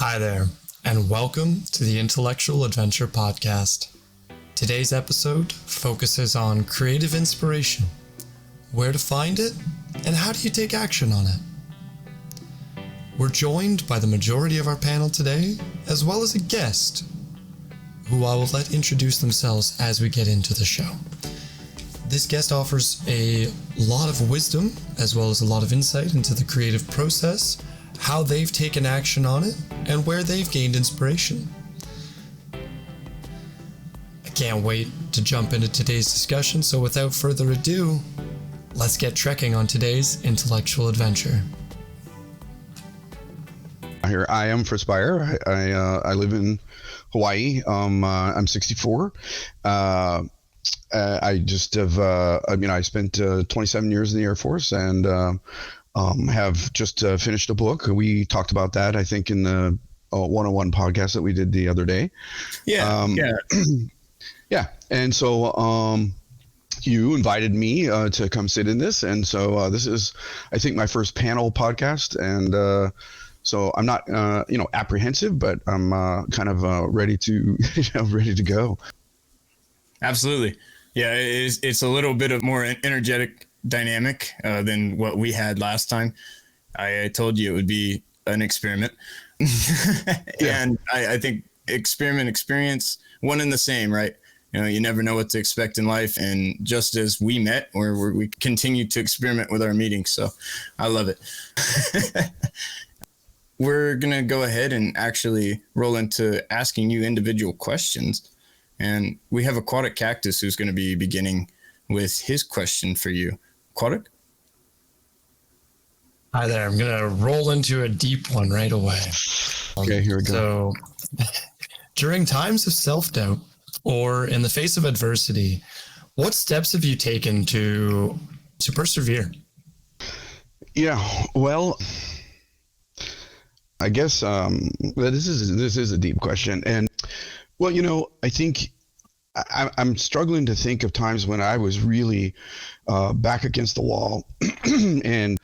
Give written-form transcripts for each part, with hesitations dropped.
Hi there, and welcome to the Intellectual Adventure Podcast. Today's episode focuses on creative inspiration, where to find it, and how do you take action on it. We're joined by the majority of our panel today, as well as a guest, who I will let introduce themselves as we get into the show. This guest offers a lot of wisdom, as well as a lot of insight into the creative process, how they've taken action on it, and where they've gained inspiration. I can't wait to jump into today's discussion, so without further ado, let's get trekking on today's intellectual adventure. Here, I am Fritz Baier. I live in Hawaii. I'm 64. I just have, I spent 27 years in the Air Force and have just finished a book. We talked about that, I think, in the one-on-one podcast that we did the other day. Yeah. Yeah. And so you invited me to come sit in this. And so this is, I think, my first panel podcast. And so I'm not, apprehensive, but I'm kind of ready to, ready to go. Absolutely. Yeah, it's a little bit of more energetic dynamic than what we had last time. I told you it would be an experiment. And I think experience, one and the same, right? You know, you never know what to expect in life. And just as we met, we continue to experiment with our meetings. So I love it. We're going to go ahead and actually roll into asking you individual questions. And we have Aquatic Cactus who's going to be beginning with his question for you. Aquatic? Hi there. I'm going to roll into a deep one right away. Okay, here we go. So, during times of self-doubt or in the face of adversity, what steps have you taken to persevere? Yeah, well, I guess this is a deep question. And, well, I think I'm struggling to think of times when I was really back against the wall and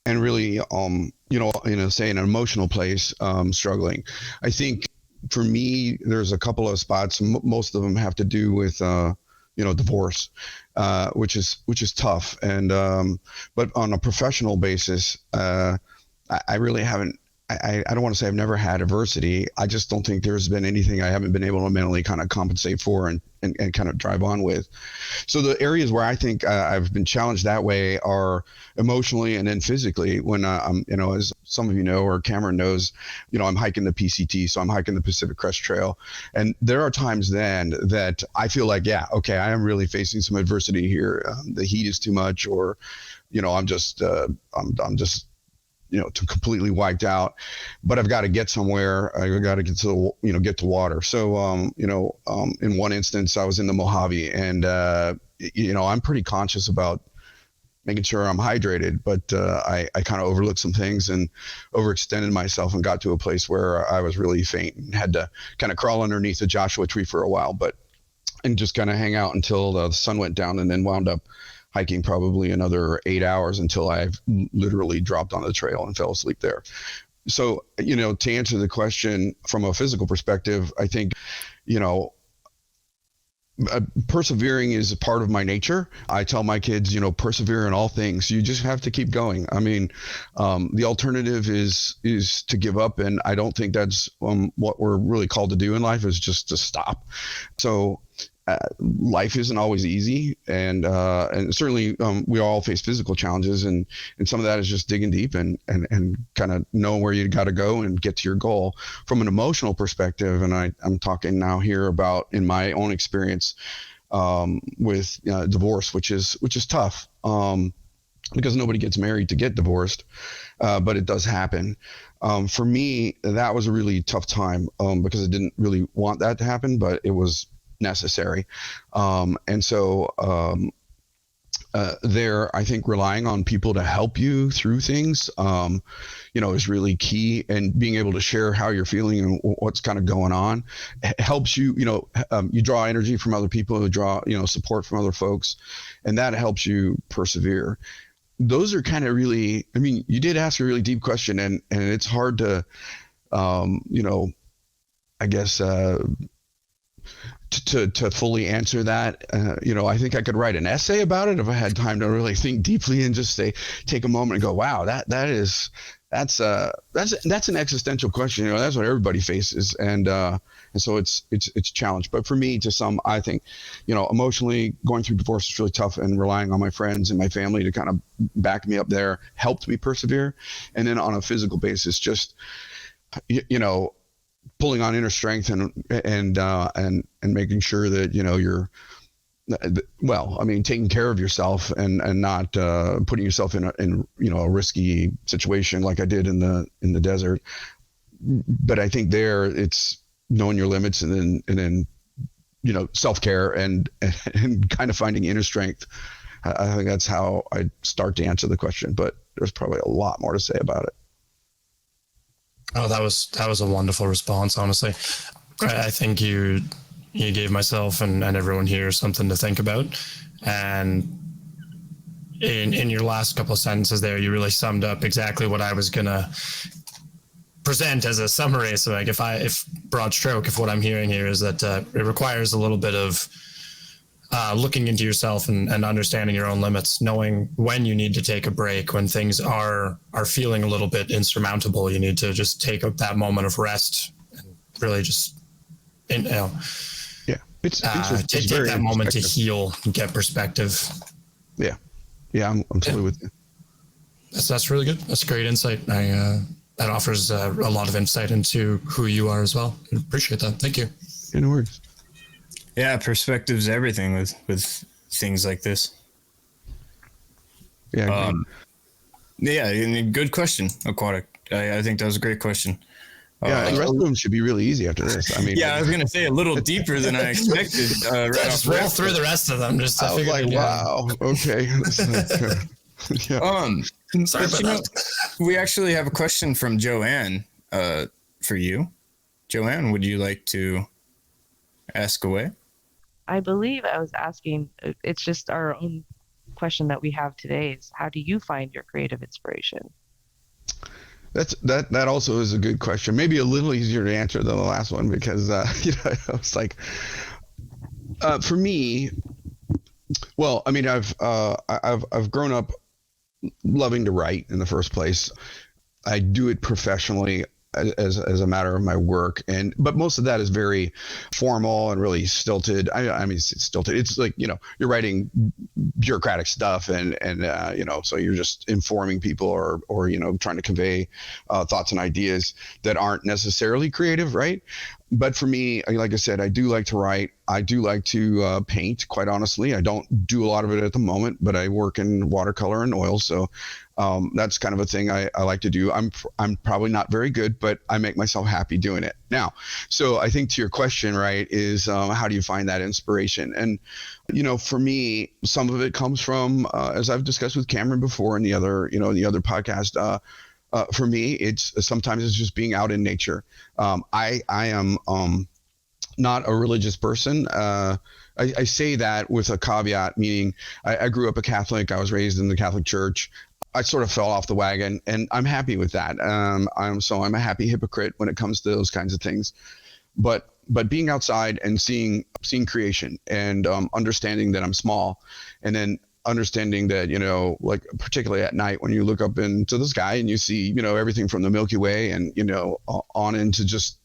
really, say in an emotional place, struggling. I think for me, there's a couple of spots. Most of them have to do with, divorce, which is tough. And but on a professional basis, I really haven't. I don't want to say I've never had adversity. I just don't think there's been anything I haven't been able to mentally kind of compensate for and kind of drive on with. So the areas where I think I've been challenged that way are emotionally and then physically when I'm, as some of you know, or Cameron knows, I'm hiking the PCT. So I'm hiking the Pacific Crest Trail. And there are times then that I feel like, I am really facing some adversity here. The heat is too much, or, I'm just completely wiped out, but I've got to get somewhere. I got to get to, get to water. So, in one instance I was in the Mojave and, I'm pretty conscious about making sure I'm hydrated, but I kind of overlooked some things and overextended myself and got to a place where I was really faint and had to kind of crawl underneath a Joshua tree for a while, and just kind of hang out until the sun went down, and then wound up hiking probably another 8 hours until I literally dropped on the trail and fell asleep there. So, to answer the question from a physical perspective, I think, persevering is a part of my nature. I tell my kids, persevere in all things. You just have to keep going. I mean, the alternative is to give up. And I don't think that's what we're really called to do in life, is just to stop. So, life isn't always easy, and certainly we all face physical challenges, and some of that is just digging deep and kind of knowing where you got to go and get to your goal. From an emotional perspective, and I'm talking now here about in my own experience with divorce, which is tough because nobody gets married to get divorced, but it does happen. For me, that was a really tough time because I didn't really want that to happen, but it was necessary. And so there, I think relying on people to help you through things, is really key. And being able to share how you're feeling and what's kind of going on helps you, you draw energy from other people, who draw, support from other folks, and that helps you persevere. Those are kind of really, you did ask a really deep question, and it's hard to you know, I guess, to fully answer that, you know, I think I could write an essay about it if I had time to really think deeply and just take a moment and go, wow, that's an existential question. You know, that's what everybody faces. And so it's a challenge. But for me, I think, you know, emotionally going through divorce is really tough, and relying on my friends and my family to kind of back me up there helped me persevere. And then on a physical basis, just, you know, pulling on inner strength and making sure that, you know, you're, well, I mean, taking care of yourself and not putting yourself in you know, a risky situation like I did in the desert. But I think there it's knowing your limits, and then you know, self-care and kind of finding inner strength. I think that's how I start to answer the question, but there's probably a lot more to say about it. Oh, that was a wonderful response, honestly. I think you gave myself and everyone here something to think about. And in your last couple of sentences there, you really summed up exactly what I was going to present as a summary. So like if broad stroke, if what I'm hearing here is that it requires a little bit of looking into yourself and understanding your own limits, knowing when you need to take a break, when things are feeling a little bit insurmountable, you need to just take up that moment of rest and really just, you know, take that moment to heal and get perspective. Yeah, I'm totally with you. That's really good. That's great insight. That offers a lot of insight into who you are as well. I appreciate that. Thank you. Yeah, no worries. Yeah, perspective's everything with things like this. Yeah. Yeah, good question, Aquatic. I think that was a great question. Yeah, the rest of them should be really easy after this. I mean, yeah, I was gonna say a little deeper than I expected. Just roll through the rest of them. Just I was like, wow, okay. Yeah. Sorry about that. We actually have a question from Joanne for you. Joanne, would you like to ask away? I believe I was asking, it's just our own question that we have today is, how do you find your creative inspiration? That also is a good question. Maybe a little easier to answer than the last one, because you know, I was like, for me, well, I mean, I've grown up loving to write in the first place. I do it professionally as a matter of my work, but most of that is very formal and really stilted. I mean, it's stilted. It's like, you know, you're writing bureaucratic stuff, and you know, so you're just informing people or you know, trying to convey thoughts and ideas that aren't necessarily creative, right? But for me, like I said, I do like to write. I do like to paint, quite honestly. I don't do a lot of it at the moment, but I work in watercolor and oil, so that's kind of a thing I like to do. I'm probably not very good, but I make myself happy doing it. Now, so I think to your question, right, is how do you find that inspiration? And, you know, for me, some of it comes from, as I've discussed with Cameron before in the other podcast, for me, sometimes it's just being out in nature. I am not a religious person. I say that with a caveat, meaning I grew up a Catholic. I was raised in the Catholic Church. I sort of fell off the wagon, and I'm happy with that. I'm a happy hypocrite when it comes to those kinds of things. But being outside and seeing creation, and understanding that I'm small, and then understanding that, you know, like particularly at night when you look up into the sky and you see, you know, everything from the Milky Way and, you know, on into just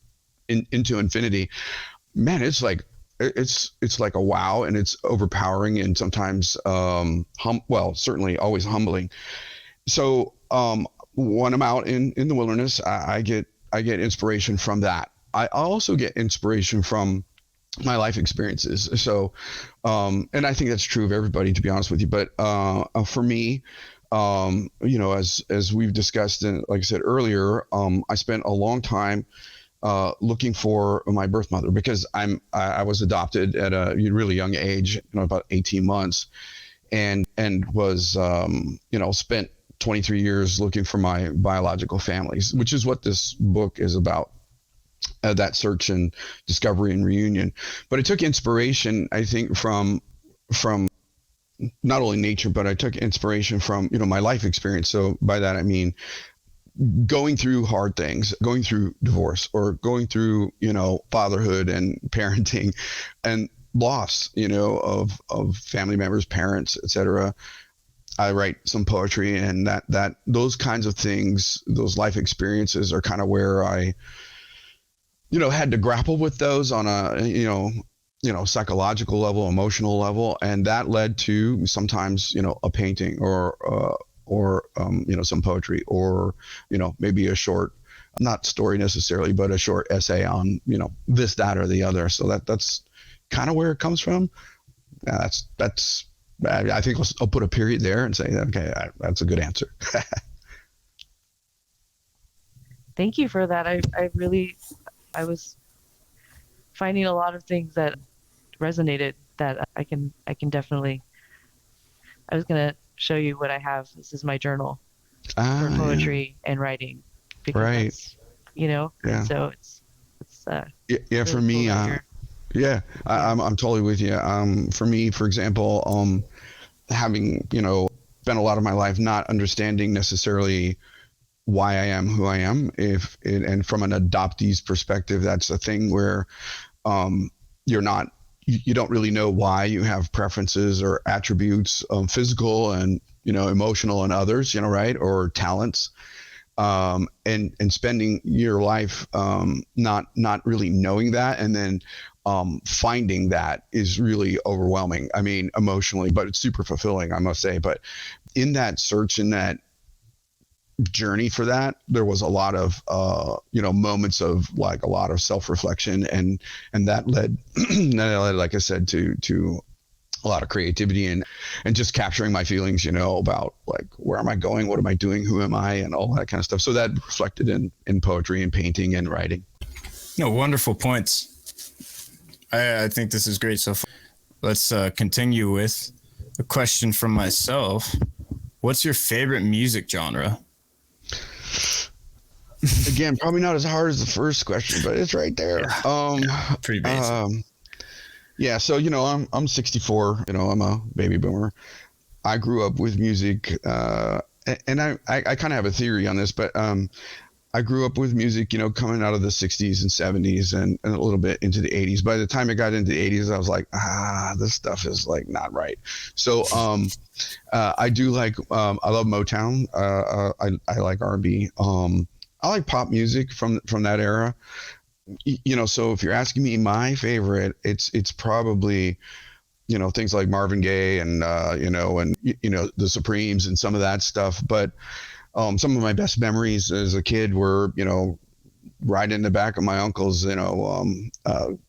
into infinity, man, it's like a wow, and it's overpowering, and sometimes certainly always humbling. So when I'm out in the wilderness, I get inspiration from that. I also get inspiration from my life experiences. So, and I think that's true of everybody, to be honest with you. But for me, you know, as we've discussed, and like I said earlier, I spent a long time looking for my birth mother, because I was adopted at a really young age, you know, about 18 months, and was you know, spent 23 years looking for my biological families, which is what this book is about. That search and discovery and reunion. But I took inspiration, I think, from not only nature, but I took inspiration from, you know, my life experience. So by that I mean going through hard things, going through divorce or going through, fatherhood and parenting and loss, of family members, parents, etc. I write some poetry, and that those kinds of things, those life experiences are kind of where I, had to grapple with those on a, psychological level, emotional level. And that led to sometimes, a painting or some poetry or, maybe a short, not story necessarily, but a short essay on, this, that, or the other. So that's kind of where it comes from. That's I think I'll put a period there and say, okay, that's a good answer. Thank you for that. I was finding a lot of things that resonated that I can definitely. I was gonna show you what I have. This is my journal for poetry and writing, because that's, Yeah. so it's Yeah, really for me, cool to hear. yeah, I'm totally with you. For me, for example, having, spent a lot of my life not understanding necessarily why I am who I am, and from an adoptee's perspective, that's a thing where you don't really know why you have preferences or attributes, physical and, emotional and others, right, or talents. And spending your life not really knowing that, and then finding that is really overwhelming. I mean, emotionally, but it's super fulfilling, I must say. But in that search, in that journey for that, there was a lot of moments of like a lot of self-reflection, and that led like I said, to a lot of creativity and just capturing my feelings, about like, where am I going, what am I doing, who am I, and all that kind of stuff. So that reflected in poetry and painting and writing. No, wonderful points. I think this is great so far. Let's continue with a question from myself. What's your favorite music genre? Again, probably not as hard as the first question, but it's right there. Yeah, pretty basic. Yeah, so I'm 64. I'm a baby boomer. I grew up with music, and I kind of have a theory on this, but I grew up with music, coming out of the 60s and 70s and a little bit into the 80s. By the time it got into the 80s, I was like, this stuff is like not right. So I do like, I love Motown. I like R&B. I like pop music from that era. So if you're asking me my favorite, it's probably, things like Marvin Gaye and the Supremes and some of that stuff. But some of my best memories as a kid were, riding in the back of my uncle's,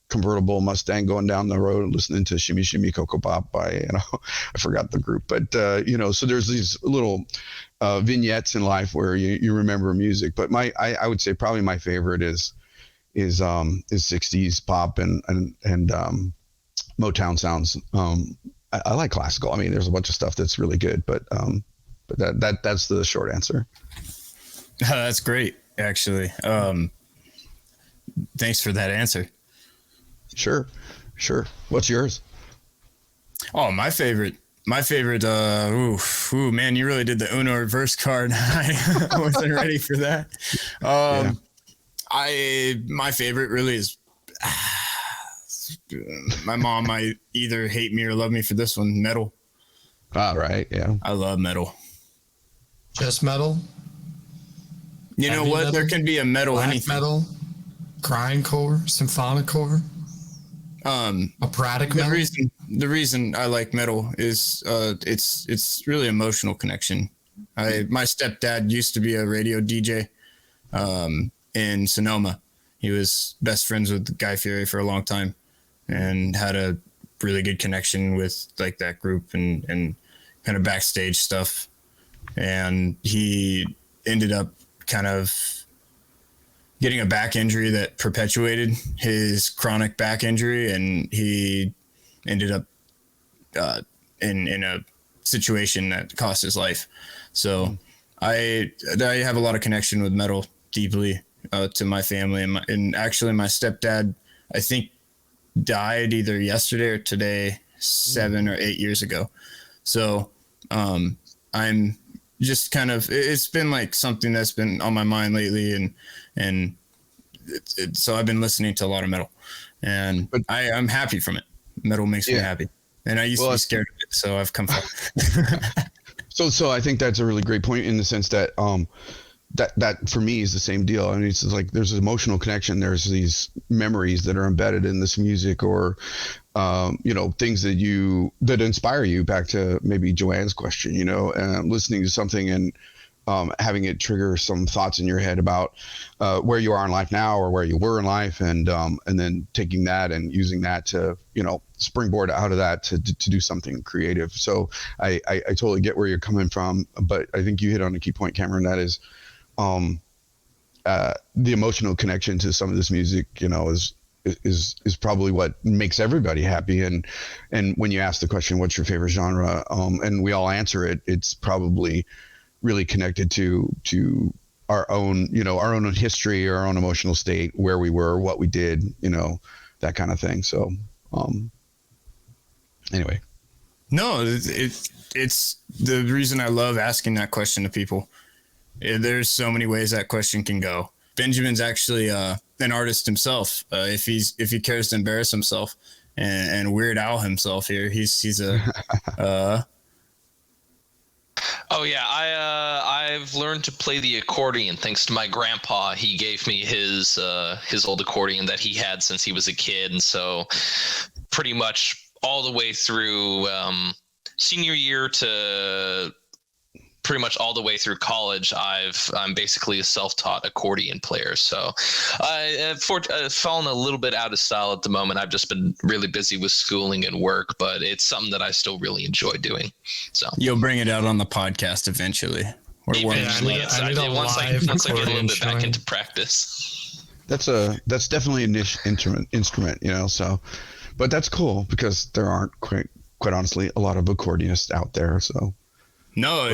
convertible Mustang, going down the road and listening to Shimmy Shimmy Cocoa Pop by, I forgot the group, but so there's these little vignettes in life where you remember music. But I would say probably my favorite is 60s pop and Motown sounds. I like classical. I mean, there's a bunch of stuff that's really good, but that's the short answer. That's great, actually. Thanks for that answer. Sure. What's yours? Oh, my favorite. Man, you really did the Uno reverse card. I wasn't ready for that. My favorite really is my mom might either hate me or love me for this one. Metal. All right. Yeah. I love metal. Just metal? You know what? Metal? There can be a metal black anything. Metal, grindcore, symphonicore, operatic metal. The reason I like metal is it's really emotional connection. My stepdad used to be a radio DJ in Sonoma. He was best friends with Guy Fieri for a long time and had a really good connection with like that group and kind of backstage stuff. And he ended up kind of getting a back injury that perpetuated his chronic back injury, and he ended up in a situation that cost his life. So I have a lot of connection with metal deeply to my family, and actually my stepdad, I think, died either yesterday or today, 7 or 8 years ago. So I'm just kind of, it's been like something that's been on my mind lately, and so I've been listening to a lot of metal, and I'm happy from it. Metal makes me happy, and I used to be scared of it, so I've come far. So I think that's a really great point in the sense that that for me is the same deal. I mean, it's like there's an emotional connection. There's these memories that are embedded in this music, or things that inspire you. Back to maybe Joanne's question, listening to something and having it trigger some thoughts in your head about where you are in life now or where you were in life, and then taking that and using that to springboard out of that to do something creative. So I totally get where you're coming from, but I think you hit on a key point, Cameron. That is the emotional connection to some of this music, is probably what makes everybody happy. And when you ask the question, what's your favorite genre? And we all answer it, it's probably really connected to our own history, our own emotional state, where we were, what we did, that kind of thing. So, anyway. No, it's the reason I love asking that question to people. There's so many ways that question can go. Benjamin's actually an artist himself. If he cares to embarrass himself and Weird Al himself here, he's a. Oh yeah, I've learned to play the accordion thanks to my grandpa. He gave me his old accordion that he had since he was a kid, and so pretty much all the way through senior year to pretty much all the way through college, I'm basically a self-taught accordion player. So I've fallen a little bit out of style at the moment. I've just been really busy with schooling and work, but it's something that I still really enjoy doing. So you'll bring it out on the podcast eventually. Eventually, once I get a little bit back into practice. That's definitely a niche instrument, So, but that's cool because there aren't quite honestly a lot of accordionists out there. So. No,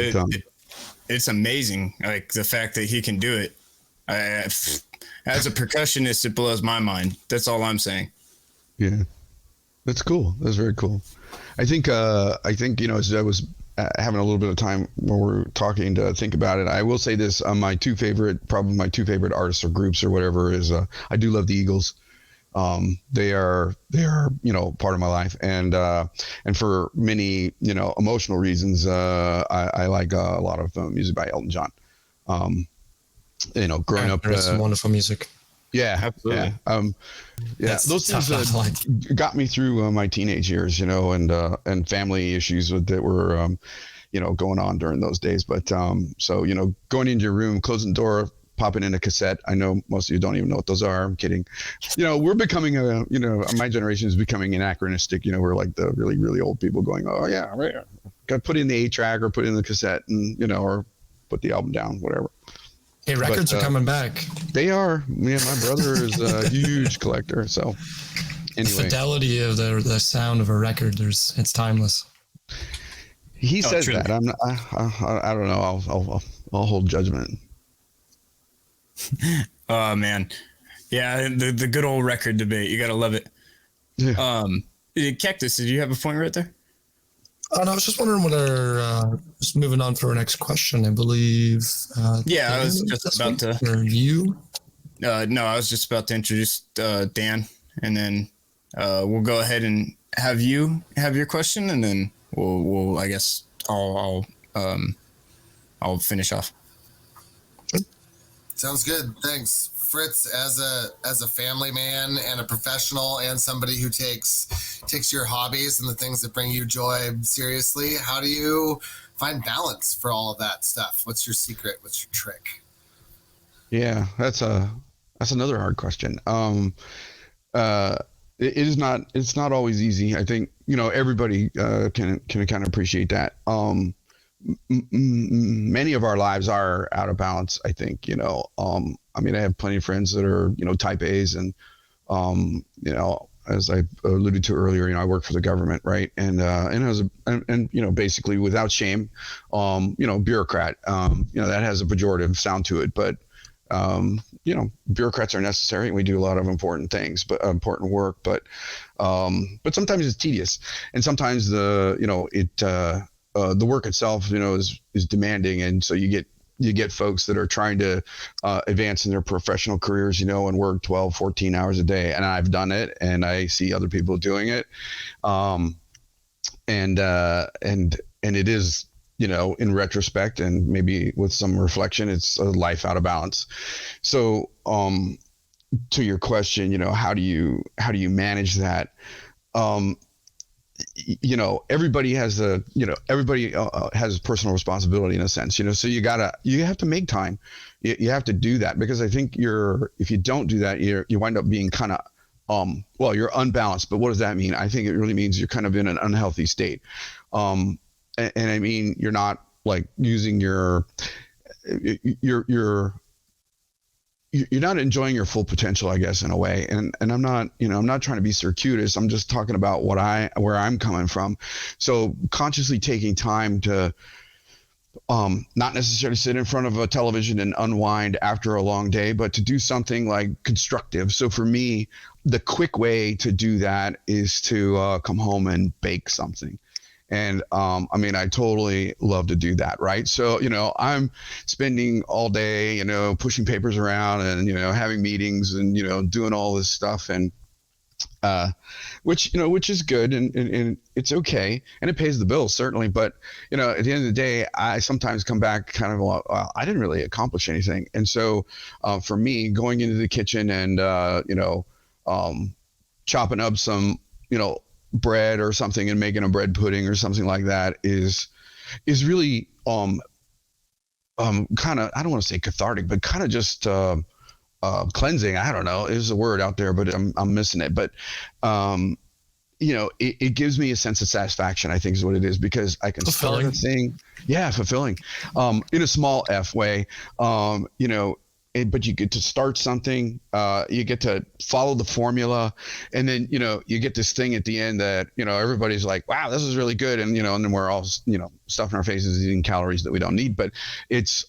it's amazing. Like the fact that he can do it. As a percussionist, it blows my mind. That's all I'm saying. Yeah, that's cool. That's very cool. I think as I was having a little bit of time when we're talking to think about it, I will say this: my two favorite artists or groups or whatever is I do love the Eagles. They are part of my life, and for many emotional reasons, I like a lot of music by Elton John. Growing up, some wonderful music. Yeah, absolutely. Those things got me through my teenage years, and family issues that were going on during those days. But going into your room, closing the door, popping in a cassette. I know most of you don't even know what those are. I'm kidding. We're becoming my generation is becoming anachronistic. We're like the really, really old people going, oh yeah, right. Got to put in the 8-track or put in the cassette and, or put the album down, whatever. Hey, records are coming back. They are. Yeah, my brother is a huge collector. So anyway. The fidelity of the sound of a record, it's timeless. He says truly. That. I don't know. I'll hold judgment. Oh man, yeah, the good old record debate. You gotta love it. Yeah. Cactus, did you have a point right there? No, I was just wondering just moving on for our next question. I believe. I was just about to. Or you? No, I was just about to introduce Dan, and then we'll go ahead and have you have your question, and then we'll I guess I'll finish off. Sounds good. Thanks. Fritz, as a family man and a professional and somebody who takes your hobbies and the things that bring you joy seriously, how do you find balance for all of that stuff? What's your secret? What's your trick? Yeah, that's another hard question. It's not always easy. I think, everybody can kind of appreciate that. Many of our lives are out of balance, I think. I have plenty of friends that are type A's, and as I alluded to earlier, I work for the government, right? And basically without shame, bureaucrat, that has a pejorative sound to it, but bureaucrats are necessary, and we do a lot of important things, but important work, but sometimes it's tedious, and sometimes the work itself, is demanding, and so you get folks that are trying to advance in their professional careers, and work 12, 14 hours a day. And I've done it, and I see other people doing it. And it is, in retrospect and maybe with some reflection, it's a life out of balance. So, to your question, how do you manage that? Everybody has has personal responsibility in a sense, so you have to make time. You have to do that, because I think if you don't do that, you wind up being kind of, you're unbalanced. But what does that mean? I think it really means you're kind of in an unhealthy state. And I mean, you're not like using you're not enjoying your full potential, I guess, in a way. And I'm not, I'm not trying to be circuitous. I'm just talking about where I'm coming from. So consciously taking time to not necessarily sit in front of a television and unwind after a long day, but to do something like constructive. So for me, the quick way to do that is to come home and bake something. And I totally love to do that, right? So, I'm spending all day, pushing papers around and, having meetings and, doing all this stuff, and which is good, and it's okay, and it pays the bills, certainly. But, at the end of the day, I sometimes come back kind of, well, I didn't really accomplish anything. And so for me, going into the kitchen and, chopping up some, bread or something and making a bread pudding or something like that is really kind of, I don't want to say cathartic, but kind of just cleansing. I don't know, is a word out there, but I'm missing it. But it gives me a sense of satisfaction, I think, is what it is, because I can start a thing. Yeah, fulfilling, in a small F way. But you get to start something, you get to follow the formula, and then, you get this thing at the end that, everybody's like, wow, this is really good. And, and then we're all, stuffing our faces, eating calories that we don't need, but it's,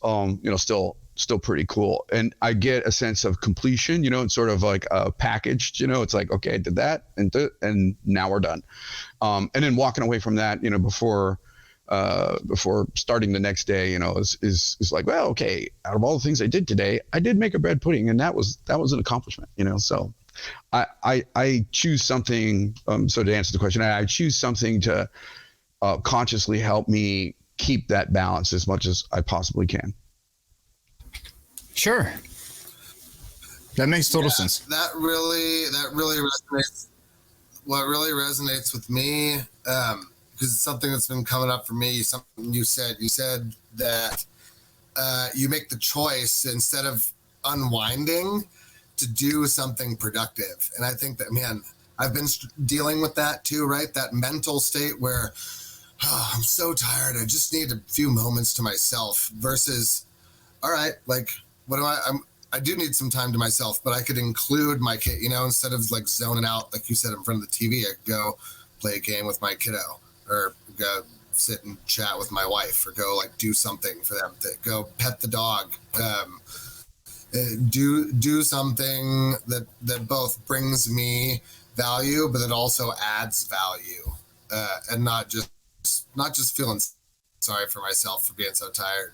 still pretty cool. And I get a sense of completion, it's sort of like packaged, it's like, okay, I did that and now we're done. And then walking away from that, before starting the next day, is like, well, okay, out of all the things I did today, I did make a bread pudding, and that was an accomplishment, so I choose something. So to answer the question, I choose something to consciously help me keep that balance as much as I possibly can. Sure. That makes total sense. That really resonates. What really resonates with me, because it's something that's been coming up for me. Something you said that you make the choice, instead of unwinding, to do something productive. And I think that, man, I've been dealing with that too, right? That mental state where, I'm so tired, I just need a few moments to myself, versus, all right, like, what do I do need some time to myself, but I could include my kid, instead of like zoning out, like you said, in front of the TV, I could go play a game with my kiddo, or go sit and chat with my wife, or go like do something for them, to go pet the dog, do something that both brings me value, but it also adds value, and not just feeling sorry for myself for being so tired.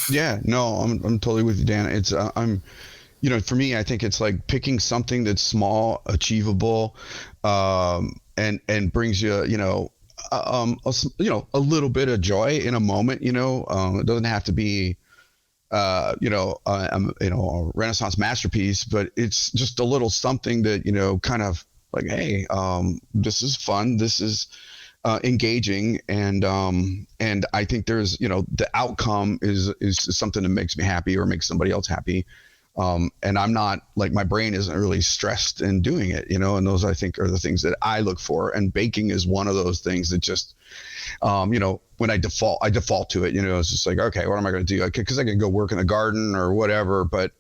Yeah, no, I'm totally with you, Dan. It's for me, I think it's like picking something that's small, achievable, and brings you, a little bit of joy in a moment. It doesn't have to be, a Renaissance masterpiece, but it's just a little something that, kind of like, hey, this is fun. This is engaging, and I think there's, the outcome is something that makes me happy or makes somebody else happy, and I'm not like, my brain isn't really stressed in doing it, and those, I think, are the things that I look for, and baking is one of those things that just, when I default to it, it's just like, okay, what am I going to do? Because I can go work in the garden or whatever, but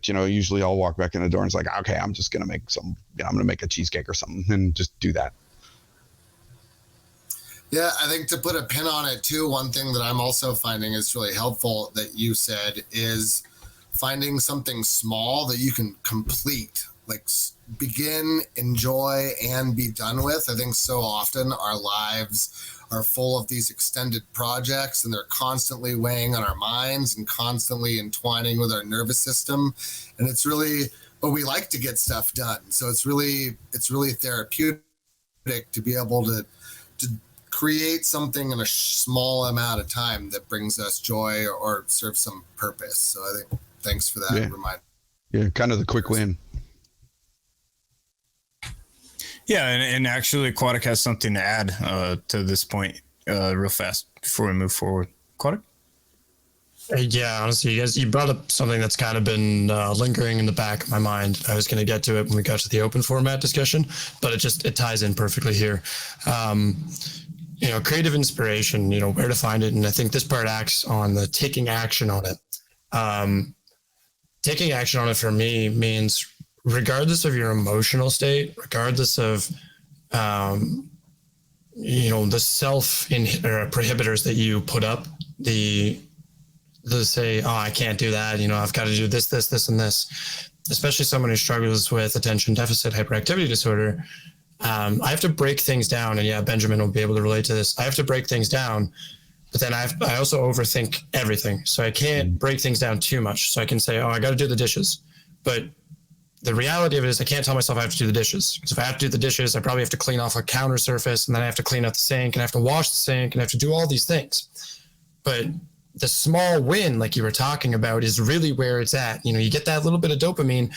usually I'll walk back in the door and it's like, okay, I'm just going to make I'm going to make a cheesecake or something, and just do that. Yeah, I think to put a pin on it too, one thing that I'm also finding is really helpful that you said is finding something small that you can complete begin, enjoy, and be done with. I think so often our lives are full of these extended projects, and they're constantly weighing on our minds and constantly entwining with our nervous system. And it's really, but we like to get stuff done. So it's really therapeutic to be able to create something in a small amount of time that brings us joy or serves some purpose. So I think thanks for that reminder. Yeah, kind of the quick win. Yeah, and actually Aquatic has something to add to this point real fast before we move forward. Aquatic? Yeah, honestly, you brought up something that's kind of been lingering in the back of my mind. I was going to get to it when we got to the open format discussion, but it ties in perfectly here. Creative inspiration, where to find it. And I think this part acts on the taking action on it. Taking action on it for me means regardless of your emotional state, regardless of, the self prohibitors that you put up, the say, oh, I can't do that. I've got to do this, and this, especially someone who struggles with attention deficit hyperactivity disorder. I have to break things down, and Benjamin will be able to relate to this. I have to break things down, but then I also overthink everything. So I can't break things down too much. So I can say, oh, I got to do the dishes. But the reality of it is I can't tell myself I have to do the dishes. Because if I have to do the dishes, I probably have to clean off a counter surface, and then I have to clean out the sink, and I have to wash the sink, and I have to do all these things. But the small win, like you were talking about, is really where it's at. You get that little bit of dopamine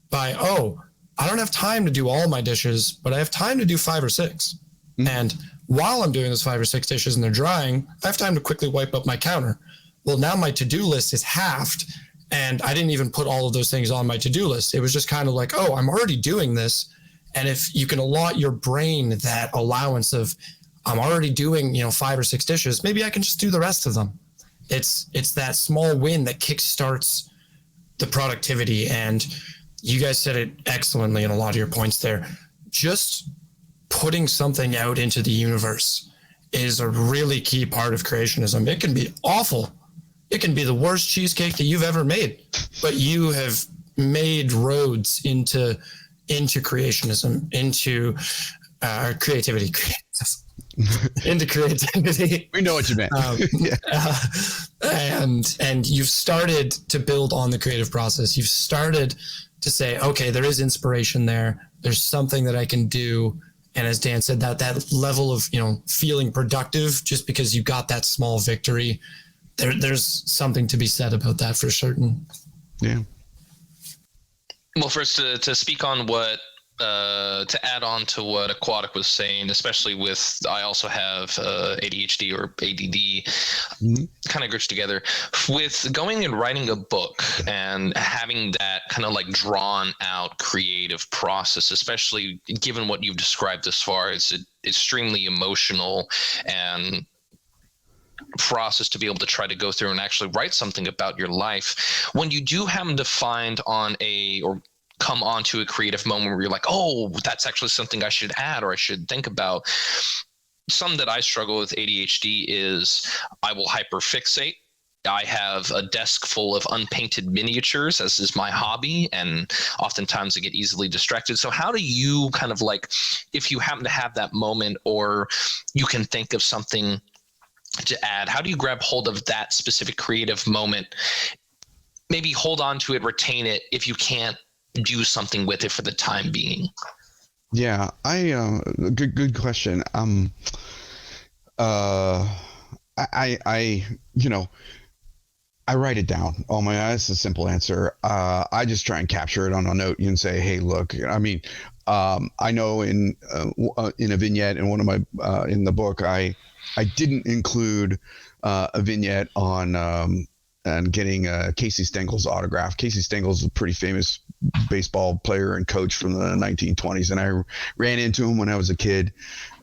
by, oh, I don't have time to do all my dishes, but I have time to do 5 or 6. Mm-hmm. And while I'm doing those 5 or 6 dishes and they're drying, I have time to quickly wipe up my counter. Well, now my to-do list is halved, and I didn't even put all of those things on my to-do list. It was just kind of like, oh, I'm already doing this. And if you can allot your brain that allowance of, I'm already doing, 5 or 6 dishes, maybe I can just do the rest of them. It's that small win that kickstarts the productivity. And you guys said it excellently in a lot of your points there. Just putting something out into the universe is a really key part of creationism. It can be awful. It can be the worst cheesecake that you've ever made, but you have made roads into creationism, into creativity. Into creativity. We know what you meant. And you've started to build on the creative process. You've started to say, okay, there is inspiration there. There's something that I can do. And as Dan said, that level of, feeling productive just because you got that small victory, there's something to be said about that for certain. Yeah. Well, first to speak on what, to add on to what Aquatic was saying, especially with, I also have ADHD or ADD, kind of groups together with going and writing a book and having that kind of like drawn out creative process, especially given what you've described thus far. It's extremely emotional and process to be able to try to go through and actually write something about your life. When you do happen to find or come onto a creative moment where you're like, oh, that's actually something I should add or I should think about. Some that I struggle with ADHD is I will hyperfixate. I have a desk full of unpainted miniatures, as is my hobby, and oftentimes I get easily distracted. So how do you kind of like, if you happen to have that moment or you can think of something to add, how do you grab hold of that specific creative moment? Maybe hold on to it, retain it if you can't do something with it for the time being. Yeah, good question. I write it down. Oh my, that's a simple answer. I just try and capture it on a note and say, hey, look, I know in a vignette in one of my, in the book, I didn't include a vignette on, and getting Casey Stengel's autograph. Casey Stengel's a pretty famous baseball player and coach from the 1920s. And I ran into him when I was a kid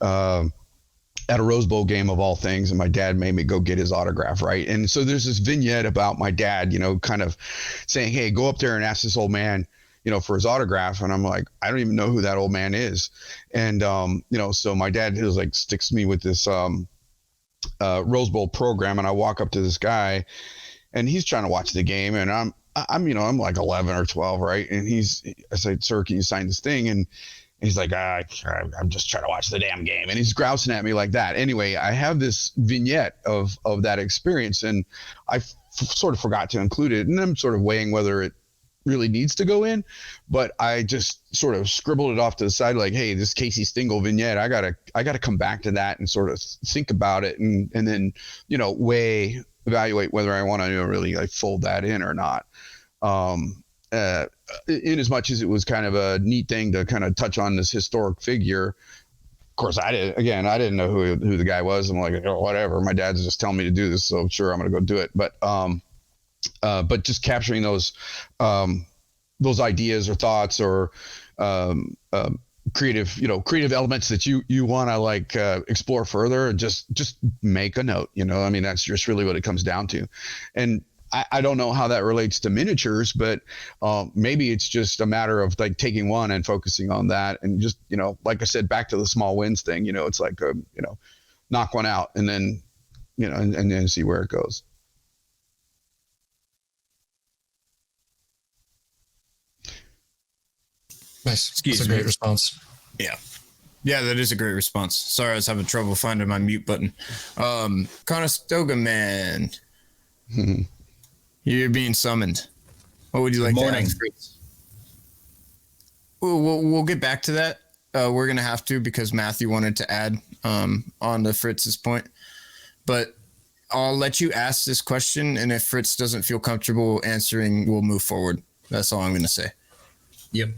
at a Rose Bowl game of all things. And my dad made me go get his autograph, right? And so there's this vignette about my dad, kind of saying, hey, go up there and ask this old man, for his autograph. And I'm like, I don't even know who that old man is. And, so my dad is like, sticks me with this Rose Bowl program. And I walk up to this guy and he's trying to watch the game, and I'm like 11 or 12, right? And I said, sir, can you sign this thing? And he's like, I'm just trying to watch the damn game. And he's grousing at me like that. Anyway, I have this vignette of that experience, and I sort of forgot to include it. And I'm sort of weighing whether it really needs to go in, but I just sort of scribbled it off to the side, like, hey, this Casey Stengel vignette, I gotta come back to that and sort of think about it, and then, evaluate whether I want to really like fold that in or not. In as much as it was kind of a neat thing to kind of touch on this historic figure. Of course, I didn't know who the guy was. I'm like, oh, whatever. My dad's just telling me to do this, so sure, I'm going to go do it. But just capturing those ideas or thoughts or creative elements that you want to like explore further, and just make a note. I mean, that's just really what it comes down to. And I don't know how that relates to miniatures, but maybe it's just a matter of like taking one and focusing on that, and just, like I said, back to the small wins thing. It's like knock one out, and then and then see where it goes. Nice. That's a great response. Yeah. Yeah, that is a great response. Sorry, I was having trouble finding my mute button. Conestoga Man. You're being summoned. What would you like to ask, Fritz? We'll get back to that. We're going to have to, because Matthew wanted to add on to Fritz's point. But I'll let you ask this question, and if Fritz doesn't feel comfortable answering, we'll move forward. That's all I'm going to say. Yep.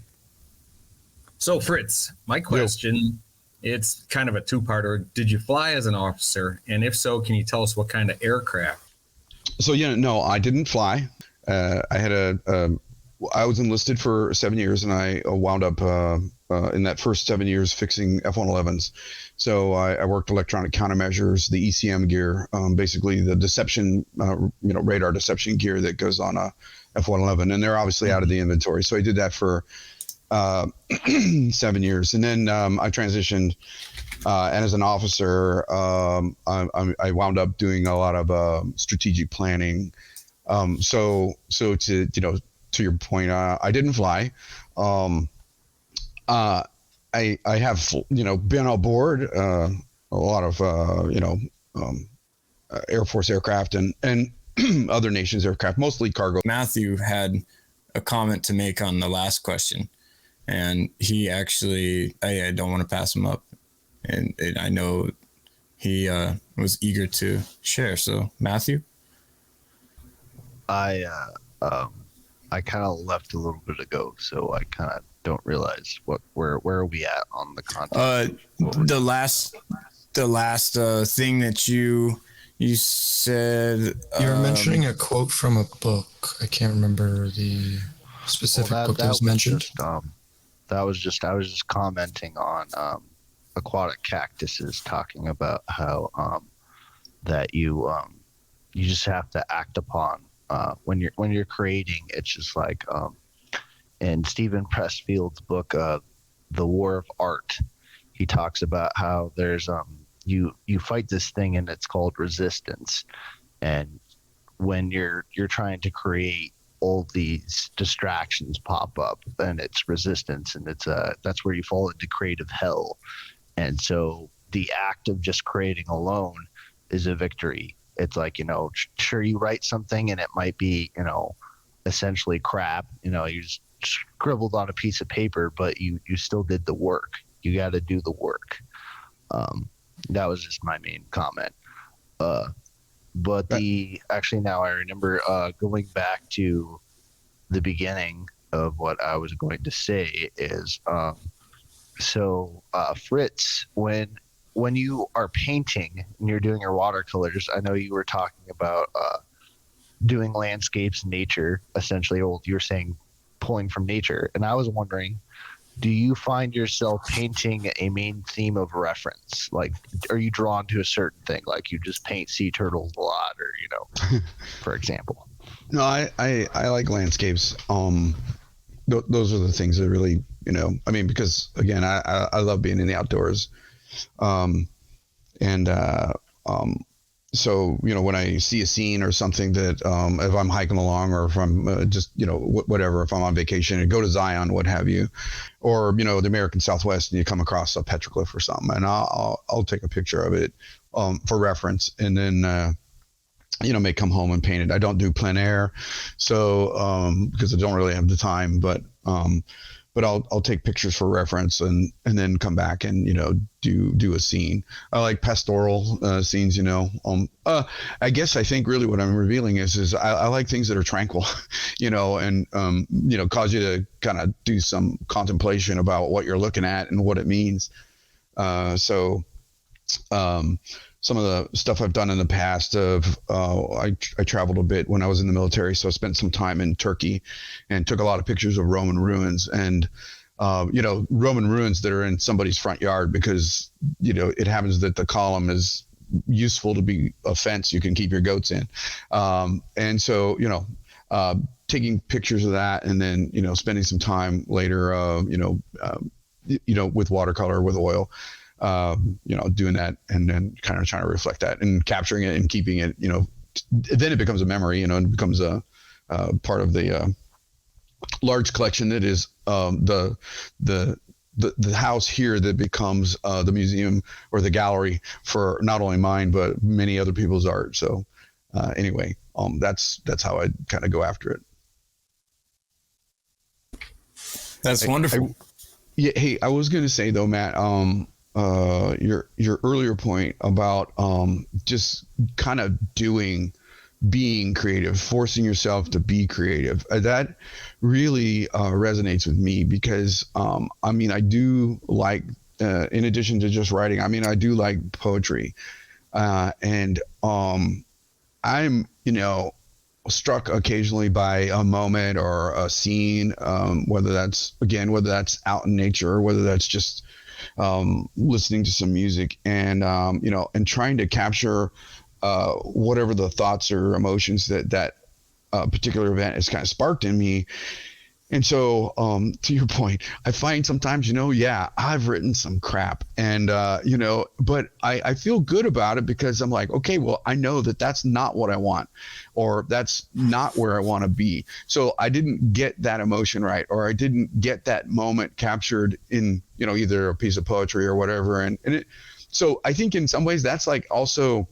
So, Fritz, my question, it's kind of a two-parter. Did you fly as an officer? And if so, can you tell us what kind of aircraft? So, no, I didn't fly. I was enlisted for 7 years, and I wound up in that first 7 years fixing F-111s. So I worked electronic countermeasures, the ECM gear, basically the deception, radar deception gear that goes on a F-111, and they're obviously out of the inventory. So I did that for 7 years, and then I transitioned, and as an officer, I wound up doing a lot of strategic planning. So to your point, I didn't fly. I have been aboard a lot of Air Force aircraft and other nations' aircraft, mostly cargo. Matthew had a comment to make on the last question, and he actually, I don't want to pass him up, and I know he was eager to share. So, Matthew? I kind of left a little bit ago, so I kind of don't realize where are we at on the content. The last thing that you said. You were mentioning a quote from a book. I can't remember the specific book that was mentioned. I was just commenting on aquatic cactuses, talking about how that you just have to act upon when you're creating. It's just like in Stephen Pressfield's book, The War of Art, he talks about how there's you fight this thing, and it's called resistance. And when you're trying to create, all these distractions pop up, and it's resistance, and it's that's where you fall into creative hell. And so the act of just creating alone is a victory. It's like, sure, you write something and it might be, essentially crap, you just scribbled on a piece of paper, but you still did the work. You got to do the work. That was just my main comment. But actually now I remember going back to the beginning of what I was going to say is, Fritz, when you are painting and you're doing your watercolors, I know you were talking about doing landscapes, nature, essentially. You were saying pulling from nature. And I was wondering, do you find yourself painting a main theme of reference? Like, are you drawn to a certain thing? Like you just paint sea turtles a lot, or, for example? No, I like landscapes. Those are the things that really, because again, I love being in the outdoors. so when I see a scene or something that if I'm hiking along, or if I'm just whatever, if I'm on vacation and go to Zion, what have you, or the American Southwest, and you come across a petroglyph or something, and I'll take a picture of it for reference, and then may come home and paint it. I don't do plein air, so because I don't really have the time, but I'll take pictures for reference, and then come back and do a scene. I like pastoral scenes. I guess I think really what I'm revealing is I like things that are tranquil, and cause you to kind of do some contemplation about what you're looking at and what it means. Some of the stuff I've done in the past I traveled a bit when I was in the military, so I spent some time in Turkey and took a lot of pictures of Roman ruins, and Roman ruins that are in somebody's front yard, because it happens that the column is useful to be a fence you can keep your goats in, and so taking pictures of that, and then spending some time later with watercolor, with oil, doing that, and then kind of trying to reflect that and capturing it and keeping it, then it becomes a memory, and it becomes a part of the large collection that is the house here, that becomes the museum or the gallery for not only mine but many other people's art. So anyway, that's how I kind of go after it. That's wonderful. Hey, I was going to say though, Matt, your earlier point about just kind of being creative, forcing yourself to be creative, that really resonates with me, because I do like, in addition to just writing, I do like poetry, and I'm struck occasionally by a moment or a scene, whether that's out in nature, or whether that's just listening to some music, and and trying to capture whatever the thoughts or emotions that particular event has kind of sparked in me. And so, to your point, I find sometimes, I've written some crap, and, but I feel good about it, because I'm like, okay, well, I know that that's not what I want, or that's not where I want to be. So I didn't get that emotion right, or I didn't get that moment captured in, either a piece of poetry or whatever. So I think in some ways that's like also,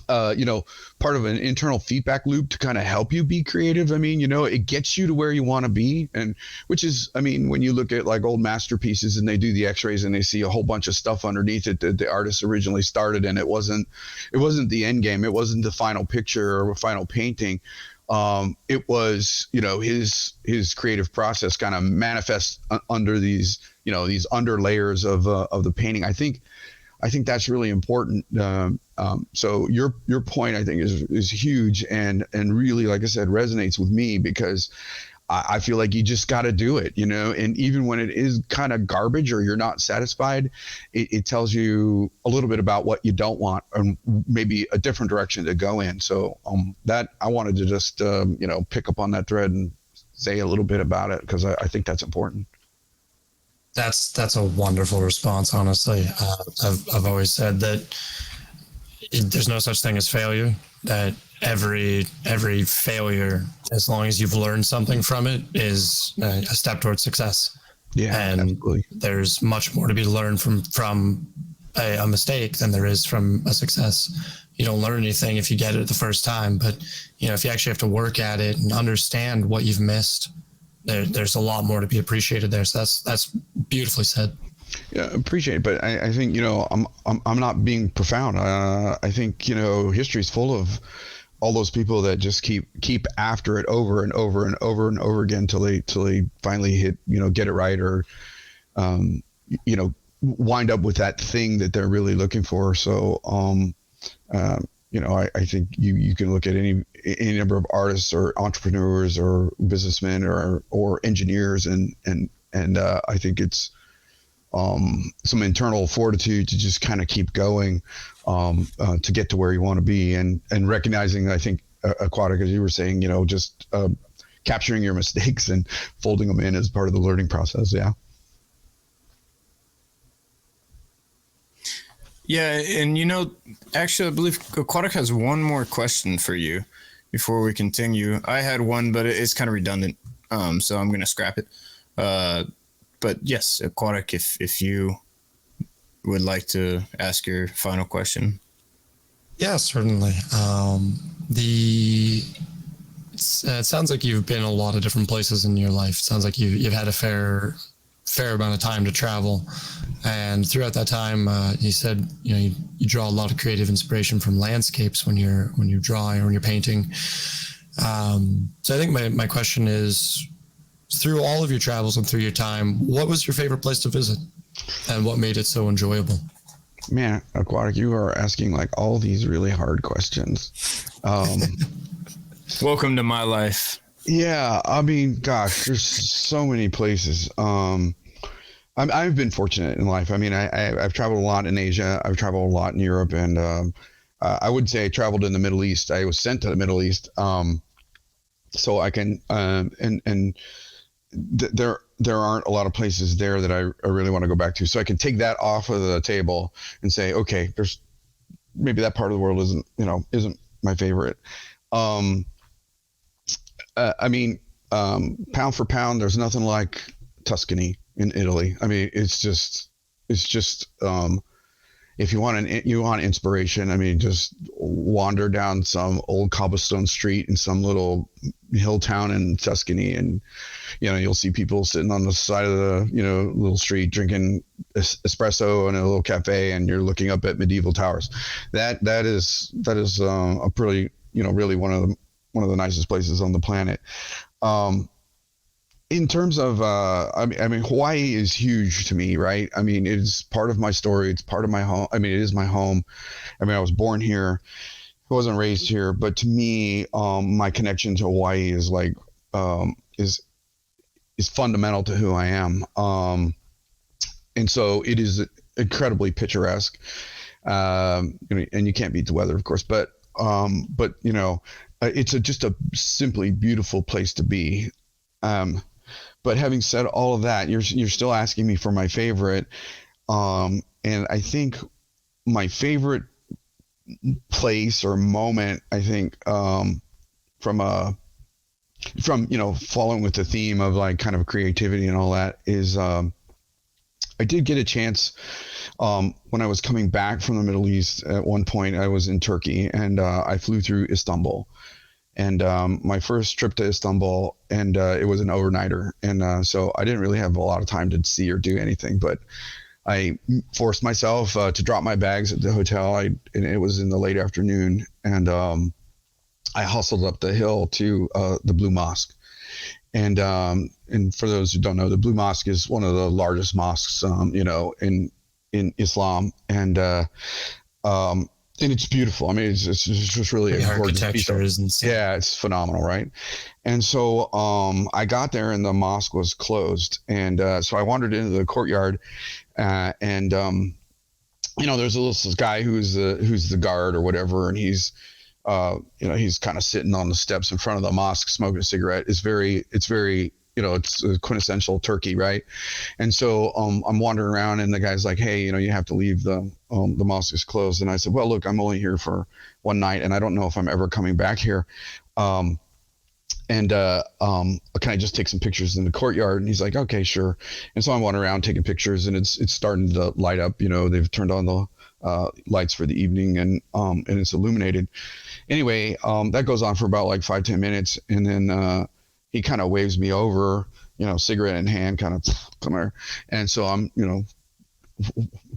part of an internal feedback loop to kind of help you be creative. It gets you to where you want to be, and which is, when you look at like old masterpieces and they do the x-rays and they see a whole bunch of stuff underneath it that the artist originally started, and it wasn't the end game. It wasn't the final picture or final painting. It was, his creative process kind of manifests under these under layers of the painting. I think that's really important. So your point, I think, is huge, and really, like I said, resonates with me, because I feel like you just got to do it, and even when it is kind of garbage or you're not satisfied, it tells you a little bit about what you don't want, and maybe a different direction to go in. So that I wanted to just pick up on that thread and say a little bit about it, because I think that's important. That's a wonderful response, honestly. I've always said that there's no such thing as failure, that every failure, as long as you've learned something from it, is a step towards success. Yeah, and absolutely. There's much more to be learned from a mistake than there is from a success. You don't learn anything if you get it the first time, but if you actually have to work at it and understand what you've missed, there's a lot more to be appreciated there. So that's beautifully said. Yeah, appreciate it. But I think, I'm not being profound. I think, history is full of all those people that just keep after it over and over and over and over again till they finally hit, get it right, or, wind up with that thing that they're really looking for. So, I think you can look at any number of artists or entrepreneurs or businessmen or engineers, and I think it's some internal fortitude to just kind of keep going to get to where you want to be, and recognizing, I think, Aquatic, as you were saying, just capturing your mistakes and folding them in as part of the learning process. Yeah. Yeah, and actually, I believe Aquatic has one more question for you before we continue. I had one, but it's kind of redundant, so I'm going to scrap it. But yes, Aquatic, if you would like to ask your final question. Yeah, certainly. It sounds like you've been a lot of different places in your life. It sounds like you've had a fair amount of time to travel, and throughout that time, you said you draw a lot of creative inspiration from landscapes when you're drawing or when you're painting. So I think my question is, through all of your travels and through your time, what was your favorite place to visit, and what made it so enjoyable? Man, Aquatic, you are asking like all these really hard questions. Welcome to my life. Yeah, I mean, gosh, there's so many places. I've been fortunate in life. I mean, I've traveled a lot in Asia. I've traveled a lot in Europe, and I would say I traveled in the Middle East. I was sent to the Middle East, so I can there aren't a lot of places there that I really want to go back to. So I can take that off of the table and say, okay, there's maybe that part of the world isn't my favorite. I mean, pound for pound, there's nothing like Tuscany in Italy. I mean, it's just if you want inspiration, I mean, just wander down some old cobblestone street in some little hill town in Tuscany, and you'll see people sitting on the side of the little street drinking espresso in a little cafe, and you're looking up at medieval towers. That is a pretty really one of the nicest places on the planet. In terms of, I mean, Hawaii is huge to me, right? I mean, it's part of my story. It's part of my home. I mean, it is my home. I mean, I was born here. I wasn't raised here, but to me, my connection to Hawaii is like, is fundamental to who I am. And so it is incredibly picturesque. And you can't beat the weather, of course, but it's just a simply beautiful place to be. But having said all of that, you're still asking me for my favorite. And I think my favorite place or moment, I think, from following with the theme of like kind of creativity and all that is, I did get a chance, when I was coming back from the Middle East. At one point I was in Turkey, and I flew through Istanbul. And my first trip to Istanbul, and it was an overnighter. And so I didn't really have a lot of time to see or do anything, but I forced myself to drop my bags at the hotel. And it was in the late afternoon. And I hustled up the hill to the Blue Mosque. And for those who don't know, the Blue Mosque is one of the largest mosques, in Islam. And it's beautiful. I mean, it's just really The a gorgeous architecture piece is insane. Yeah, it's phenomenal, right? And so I got there, and the mosque was closed, and so I wandered into the courtyard, and there's this guy who's the guard or whatever, and he's he's kind of sitting on the steps in front of the mosque smoking a cigarette. It's very it's a quintessential Turkey, right? And so I'm wandering around, and the guy's like, hey, you have to leave, the mosque is closed. And I said, well, look, I'm only here for one night, and I don't know if I'm ever coming back here. Can I just take some pictures in the courtyard? And he's like, okay, sure. And so I'm wandering around taking pictures, and it's starting to light up. They've turned on the lights for the evening, and it's illuminated. Anyway, that goes on for about like 5-10 minutes, and then he kind of waves me over, cigarette in hand, kind of, come here. And so I'm,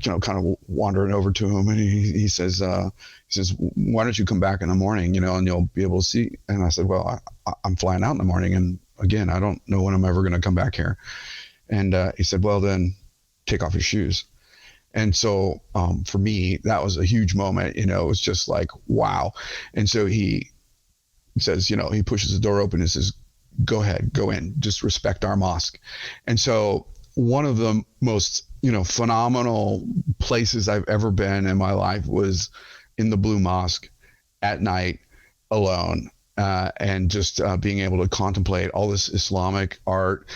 kind of wandering over to him, and he says, why don't you come back in the morning, and you'll be able to see. And I said, well, I'm flying out in the morning, and again, I don't know when I'm ever going to come back here. And he said, well, then take off your shoes. And so for me, that was a huge moment. It was just like, wow. And so he says, he pushes the door open and says, go ahead, go in, just respect our mosque. And so one of the most, phenomenal places I've ever been in my life was in the Blue Mosque at night alone, and just being able to contemplate all this Islamic art,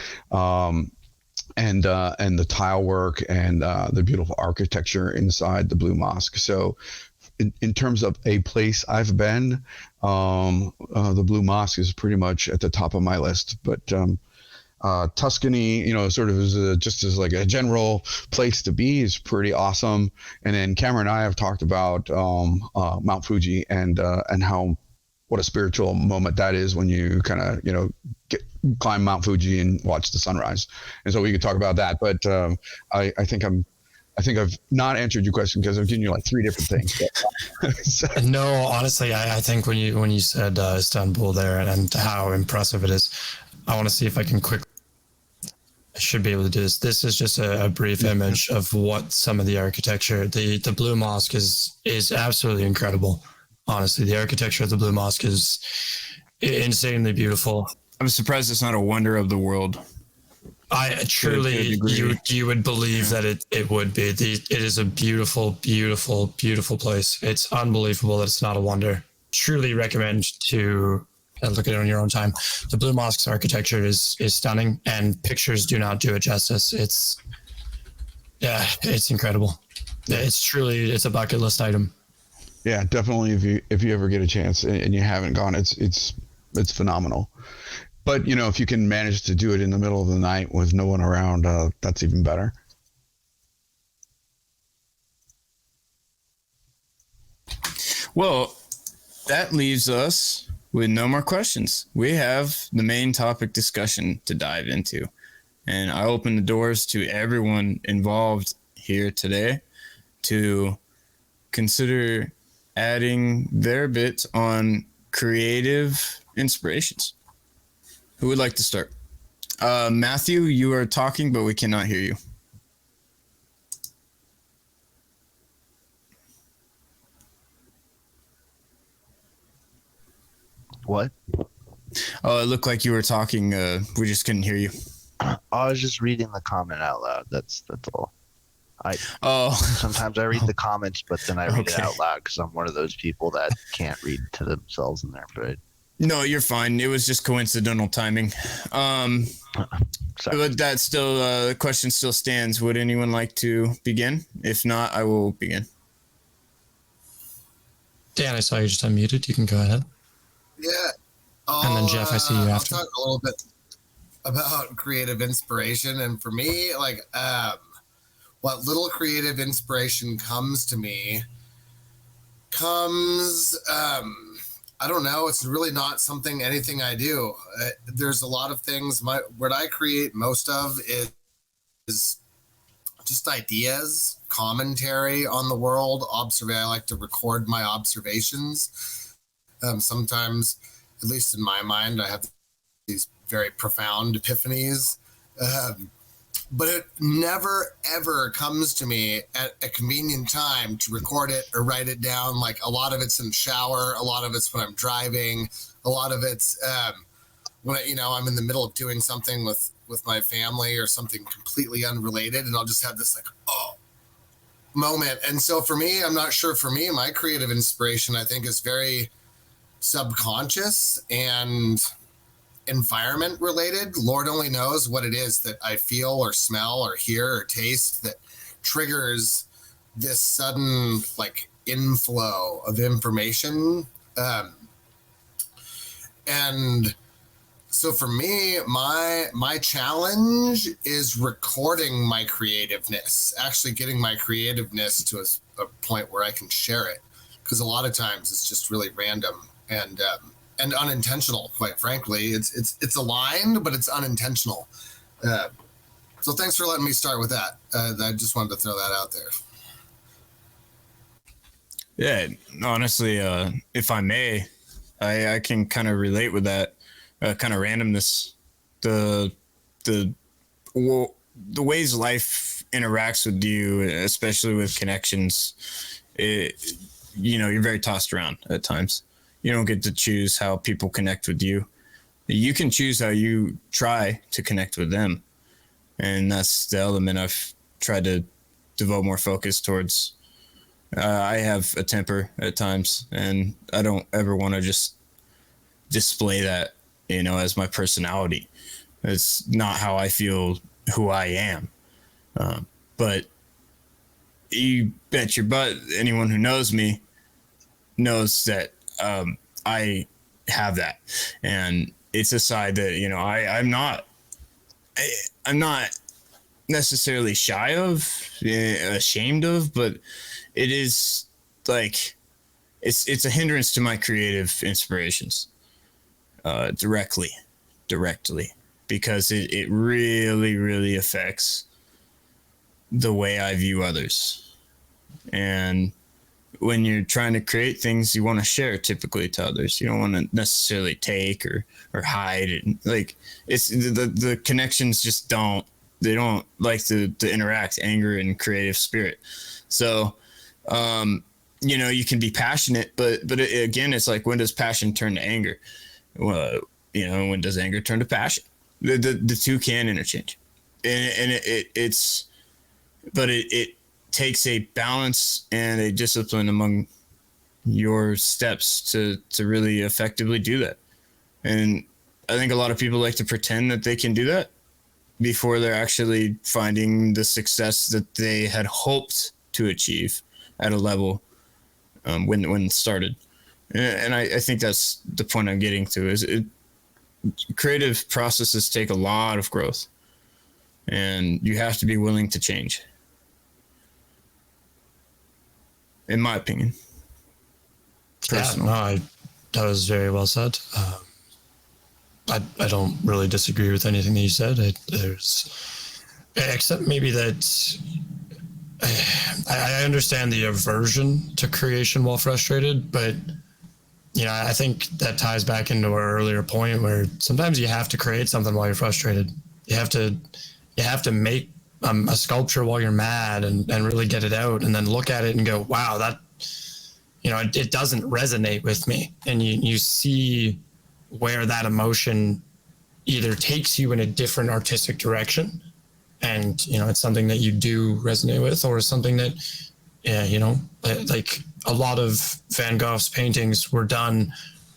and the tile work and the beautiful architecture inside the Blue Mosque. So in terms of a place I've been, the Blue Mosque is pretty much at the top of my list. But Tuscany, sort of just as like a general place to be is pretty awesome. And then Cameron and I have talked about Mount Fuji and how what a spiritual moment that is when you kind of climb Mount Fuji and watch the sunrise. And so we could talk about that. But I think I've not answered your question because I've given you like 3 different things. So. No, honestly, I think when you said Istanbul there and how impressive it is, I want to see if I can quickly. I should be able to do this. This is just a brief image of what some of the architecture. The Blue Mosque is absolutely incredible. Honestly, the architecture of the Blue Mosque is insanely beautiful. I'm surprised it's not a wonder of the world. I truly, you would believe that it would be. It is a beautiful, beautiful, beautiful place. It's unbelievable that it's not a wonder. Truly recommend to look at it on your own time. The Blue Mosque's architecture is stunning, and pictures do not do it justice. It's incredible. It's a bucket list item. Yeah, definitely. If you ever get a chance and you haven't gone, it's phenomenal. But if you can manage to do it in the middle of the night with no one around, that's even better. Well, that leaves us with no more questions. We have the main topic discussion to dive into, and I open the doors to everyone involved here today to consider adding their bit on creative inspirations. Who would like to start? Matthew, you are talking, but we cannot hear you. What? Oh, it looked like you were talking. We just couldn't hear you. I was just reading the comment out loud. That's all. Sometimes I read the comments, but then I read it out loud because I'm one of those people that can't read to themselves in there. But no, you're fine. It was just coincidental timing. But that still, the question still stands. Would anyone like to begin? If not, I will begin. Dan, I saw you just unmuted. You can go ahead. Yeah. And then Jeff, I see you after. I'll talk a little bit about creative inspiration. And for me, like, what little creative inspiration comes to me I don't know. It's really not anything I do. There's a lot of things. What I create most of is just ideas, commentary on the world. I like to record my observations. Sometimes, at least in my mind, I have these very profound epiphanies. But it never, ever comes to me at a convenient time to record it or write it down. Like, a lot of it's in the shower. A lot of it's when I'm driving. A lot of it's when I'm in the middle of doing something with my family or something completely unrelated. And I'll just have this moment. And so for me, I'm not sure. For me, my creative inspiration, I think, is very subconscious and environment related. Lord only knows what it is that I feel or smell or hear or taste that triggers this sudden inflow of information. And so for me, my challenge is recording my creativeness, actually getting my creativeness to a point where I can share it. Because a lot of times it's just really random and unintentional, quite frankly. It's aligned, but it's unintentional. So thanks for letting me start with that. I just wanted to throw that out there. Yeah, honestly, if I may, I can kind of relate with that kind of randomness. The ways life interacts with you, especially with connections, you're very tossed around at times. You don't get to choose how people connect with you. You can choose how you try to connect with them. And that's the element I've tried to devote more focus towards. I have a temper at times, and I don't ever want to just display that, as my personality. It's not how I feel who I am. But you bet your butt, anyone who knows me knows that I have that, and it's a side that I'm not necessarily shy of, ashamed of, but it is like it's a hindrance to my creative inspirations directly, because it really affects the way I view others. And when you're trying to create things, you want to share typically to others. You don't want to necessarily take or hide it. Like, it's the connections just don't like to interact, anger and creative spirit. So, you can be passionate, but again, it's like, when does passion turn to anger? Well, when does anger turn to passion? The two can interchange, and it takes a balance and a discipline among your steps to really effectively do that. And I think a lot of people like to pretend that they can do that before they're actually finding the success that they had hoped to achieve at a level when it started. And I think that's the point I'm getting to, is creative processes take a lot of growth, and you have to be willing to change, in my opinion. Personal. Yeah, no, that was very well said. I don't really disagree with anything that you said. Except maybe that I understand the aversion to creation while frustrated, but I think that ties back into our earlier point, where sometimes you have to create something while you're frustrated. You have to make a sculpture while you're mad and really get it out, and then look at it and go, wow, that, it doesn't resonate with me. And you see where that emotion either takes you in a different artistic direction, and it's something that you do resonate with, or something that, like a lot of Van Gogh's paintings were done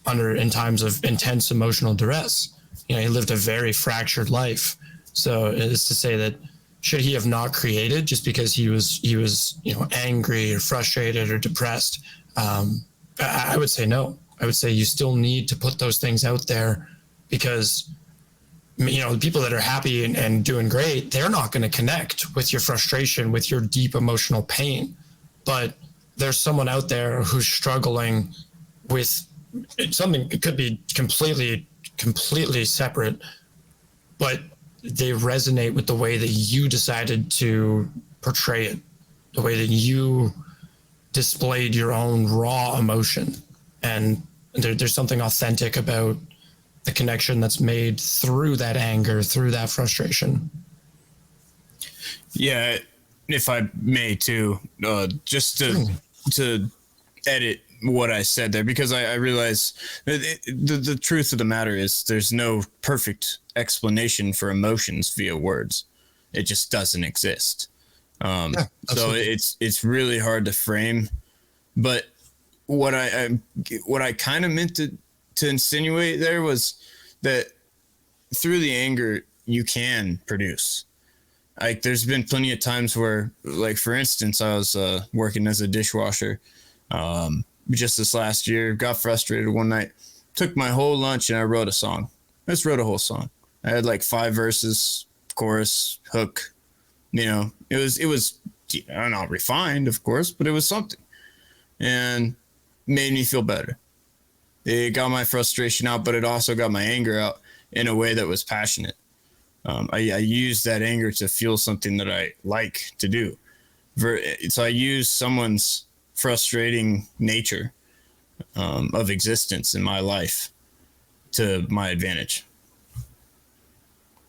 in times of intense emotional duress. He lived a very fractured life. So it's to say that, should he have not created just because he was angry or frustrated or depressed? I would say no. I would say you still need to put those things out there, because the people that are happy and doing great, they're not going to connect with your frustration, with your deep emotional pain. But there's someone out there who's struggling with something. It could be completely separate, but they resonate with the way that you decided to portray it, the way that you displayed your own raw emotion. And there's something authentic about the connection that's made through that anger, through that frustration. Yeah, if I may too, just to edit what I said there, because I realize the truth of the matter is there's no perfect explanation for emotions via words. It just doesn't exist. So it's really hard to frame. But what I kind of meant to insinuate there was that through the anger you can produce. Like, there's been plenty of times where, like, for instance, I was working as a dishwasher just this last year, got frustrated one night, took my whole lunch and I wrote a song. I just wrote a whole song. I had like 5 verses, chorus, hook. It was not refined, of course, but it was something, and made me feel better. It got my frustration out, but it also got my anger out in a way that was passionate. I used that anger to fuel something that I like to do. So I used someone's frustrating nature of existence in my life to my advantage.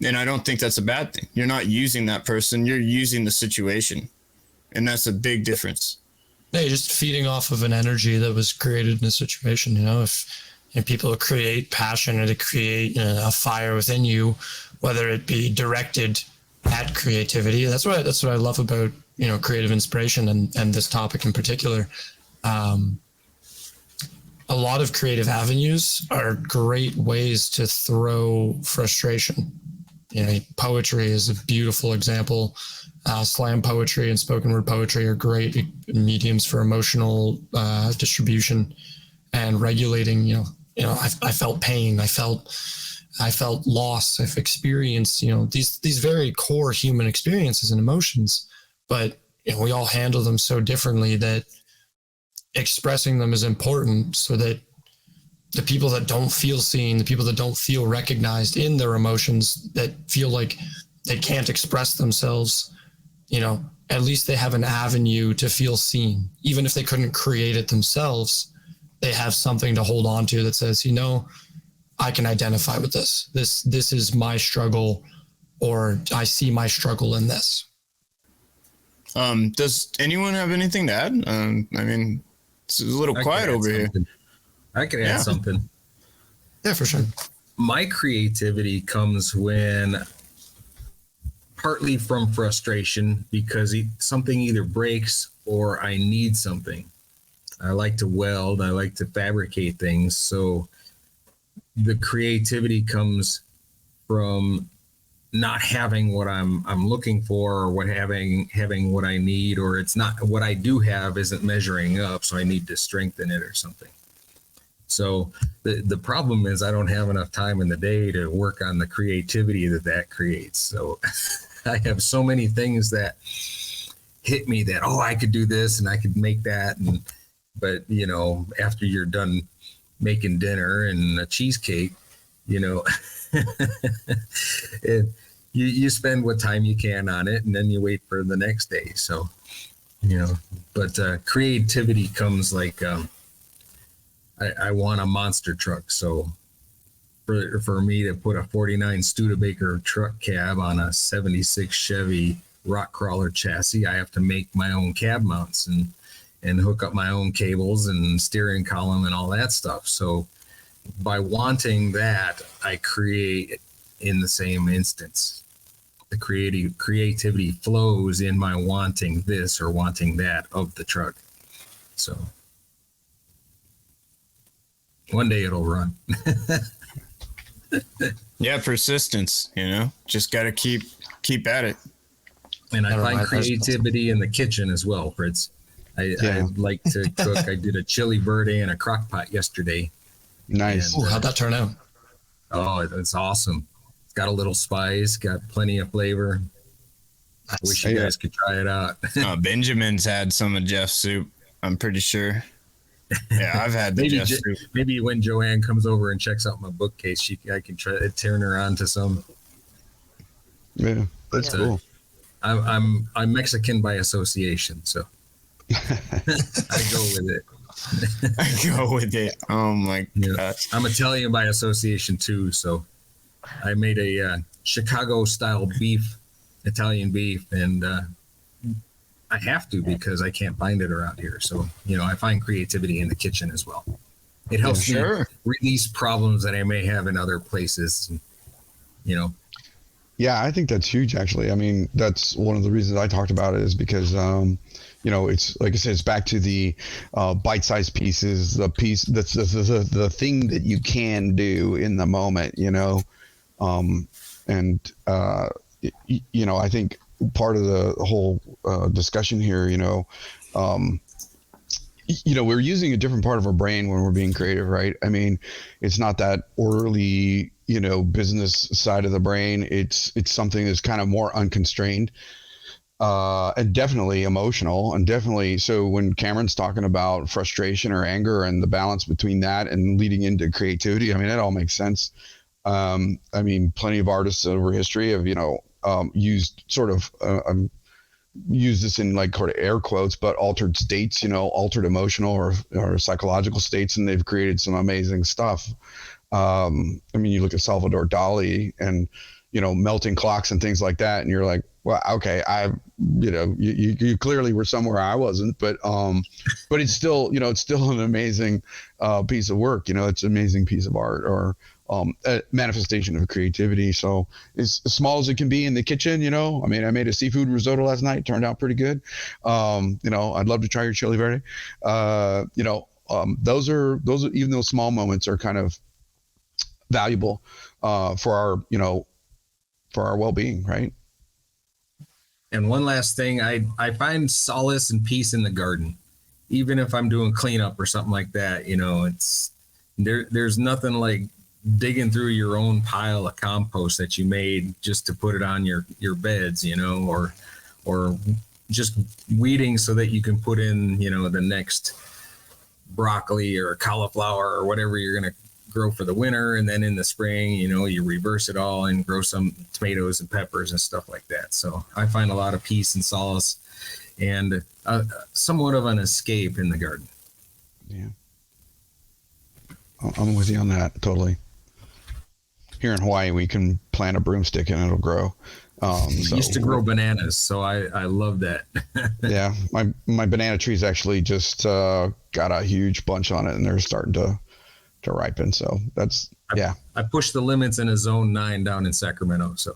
And I don't think that's a bad thing. You're not using that person, you're using the situation. And that's a big difference. Yeah, you're just feeding off of an energy that was created in a situation. If people create passion or to create a fire within you, whether it be directed at creativity, that's what I love about creative inspiration and this topic in particular. A lot of creative avenues are great ways to throw frustration. Poetry is a beautiful example. Slam poetry and spoken word poetry are great mediums for emotional distribution and regulating. I felt pain. I felt loss. I've experienced, these very core human experiences and emotions, but we all handle them so differently that expressing them is important so that the people that don't feel seen, the people that don't feel recognized in their emotions, that feel like they can't express themselves, at least they have an avenue to feel seen. Even if they couldn't create it themselves, they have something to hold on to that says, I can identify with this. This is my struggle, or I see my struggle in this. Does anyone have anything to add? It's a little quiet over here. I could add something. Yeah, for sure. My creativity comes when partly from frustration because something either breaks or I need something. I like to weld. I like to fabricate things. So the creativity comes from not having what I'm looking for, or having what I need, or it's not what I do have isn't measuring up, so I need to strengthen it or something. So the problem is I don't have enough time in the day to work on the creativity that creates. So I have so many things that hit me that, I could do this and I could make that, but after you're done making dinner and a cheesecake, you spend what time you can on it, and then you wait for the next day. So, but creativity comes like, I want a monster truck. So for me to put a 49 Studebaker truck cab on a 76 Chevy rock crawler chassis, I have to make my own cab mounts and hook up my own cables and steering column and all that stuff. So by wanting that, I create in the same instance. The creativity flows in my wanting this or wanting that of the truck. So one day it'll run. Yeah, persistence, just got to keep at it. And I find creativity in the kitchen as well, Fritz. I like to cook. I did a chili verde in a crock pot yesterday. Nice. And, how'd that turn out? Oh, it's awesome. It's got a little spice, got plenty of flavor. I wish you guys could try it out. Benjamin's had some of Jeff's soup, I'm pretty sure. Yeah, I've had the Jeff's soup. Maybe when Joanne comes over and checks out my bookcase, I can try to turn her on to some. Yeah, that's cool. I'm Mexican by association, so I go with it. Oh my God. I'm Italian by association too, so I made a Chicago style Italian beef, and I have to because I can't find it around here. So I find creativity in the kitchen as well. It helps me release problems that I may have in other places. Yeah, I think that's huge, actually. I mean, that's one of the reasons I talked about it is because, it's like I said, it's back to the bite-sized pieces, the piece that's the thing that you can do in the moment, I think part of the whole discussion here, we're using a different part of our brain when we're being creative, right? I mean, it's not that orderly, business side of the brain. It's something that's kind of more unconstrained, and definitely emotional, and definitely. So when Cameron's talking about frustration or anger and the balance between that and leading into creativity, I mean, that all makes sense. Plenty of artists over history have, used sort of, use this in like sort of air quotes, but altered states, altered emotional or psychological states, and they've created some amazing stuff. You look at Salvador Dali and, melting clocks and things like that, and you're like, well, okay, you clearly were somewhere I wasn't, but it's still, it's still an amazing piece of work. It's an amazing piece of art or a manifestation of creativity. So as small as it can be in the kitchen, I made a seafood risotto last night. It turned out pretty good. I'd love to try your chili verde. Those are even those small moments are kind of valuable for our well-being, right? And one last thing, I find solace and peace in the garden. Even if I'm doing cleanup or something like that, it's there's nothing like digging through your own pile of compost that you made just to put it on your beds, or just weeding so that you can put in, the next broccoli or cauliflower or whatever you're going to grow for the winter. And then in the spring, you reverse it all and grow some tomatoes and peppers and stuff like that. So I find a lot of peace and solace and somewhat of an escape in the garden. Yeah. I'm with you on that. Totally. Here in Hawaii, we can plant a broomstick and it'll grow. I used to grow bananas, so I love that. Yeah. My banana tree's actually just got a huge bunch on it and they're starting to ripen. So that's, I pushed the limits in a zone 9 down in Sacramento. So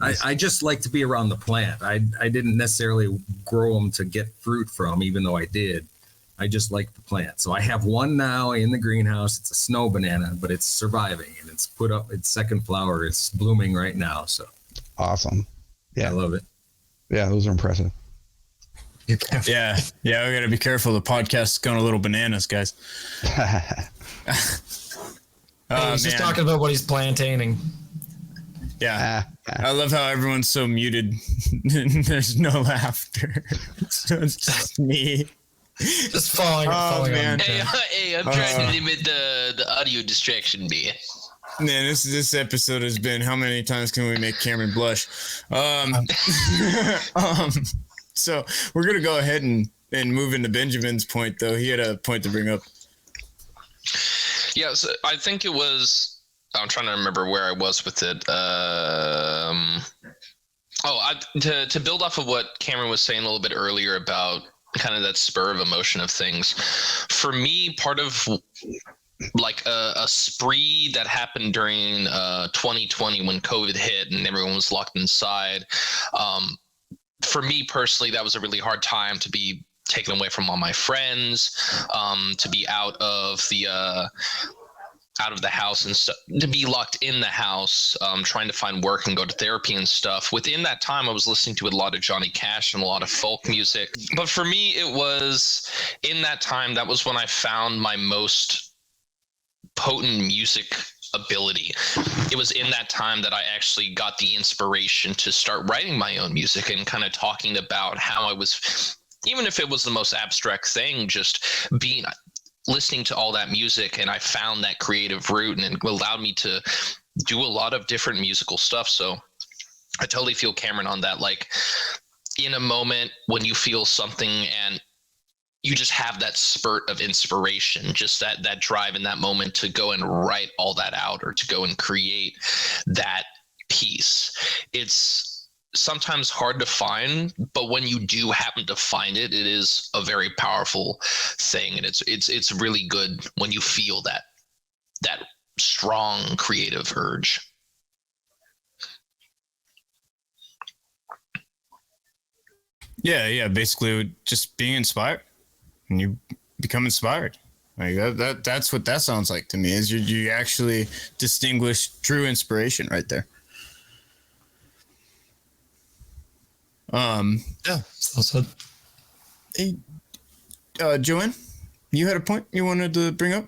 I just like to be around the plant. I didn't necessarily grow them to get fruit from, even though I did. I just like the plant. So I have one now in the greenhouse. It's a snow banana, but it's surviving and it's put up its second flower. It's blooming right now. So awesome. Yeah. I love it. Yeah. Those are impressive. Yeah. We got to be careful. The podcast's going a little bananas, guys. He's just talking about what he's planting. Yeah. I love how everyone's so muted. There's no laughter. So it's just me. Just falling man. Hey, I'm trying to limit the audio distraction, man. Man, this episode has been, how many times can we make Cameron blush? So we're going to go ahead and move into Benjamin's point, though. He had a point to bring up. Yeah, so I think it was, I'm trying to remember where I was with it. To build off of what Cameron was saying a little bit earlier about kind of that spur of emotion of things. For me, part of like a spree that happened during 2020 when COVID hit and everyone was locked inside. For me personally, that was a really hard time to be taken away from all my friends, to be out of the house and stuff, to be locked in the house, trying to find work and go to therapy and stuff. Within that time, I was listening to a lot of Johnny Cash and a lot of folk music. But for me, it was in that time, that was when I found my most potent music ability. It was in that time that I actually got the inspiration to start writing my own music and kind of talking about how I was, even if it was the most abstract thing, just listening to all that music, and I found that creative root, and it allowed me to do a lot of different musical stuff. So I totally feel Cameron on that. Like in a moment when you feel something and you just have that spurt of inspiration, just that drive in that moment to go and write all that out or to go and create that piece. It's sometimes hard to find, but when you do happen to find it, it is a very powerful thing. And it's really good when you feel that strong creative urge. Yeah. Basically just being inspired, and you become inspired. Like that's what that sounds like to me, is you actually distinguish true inspiration right there. Yeah, so said. Hey, Joanne, you had a point you wanted to bring up?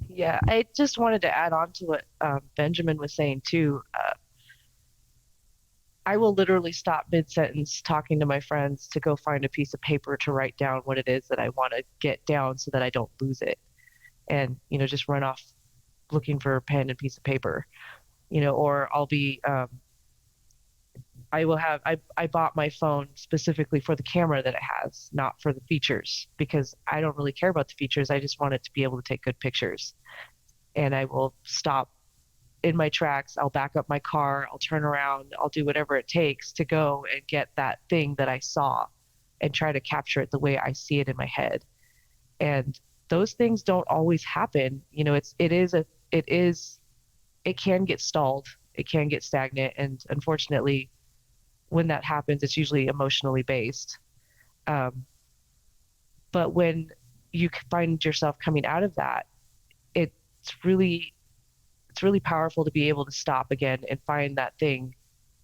Yeah, I just wanted to add on to what Benjamin was saying too. I will literally stop mid-sentence talking to my friends to go find a piece of paper to write down what it is that I want to get down so that I don't lose it. And, just run off looking for a pen and piece of paper, or I'll be, I bought my phone specifically for the camera that it has, not for the features, because I don't really care about the features. I just want it to be able to take good pictures. And I will stop in my tracks. I'll back up my car. I'll turn around. I'll do whatever it takes to go and get that thing that I saw and try to capture it the way I see it in my head. And those things don't always happen. It can get stalled. It can get stagnant. And unfortunately, when that happens, it's usually emotionally based. But when you find yourself coming out of that, it's really powerful to be able to stop again and find that thing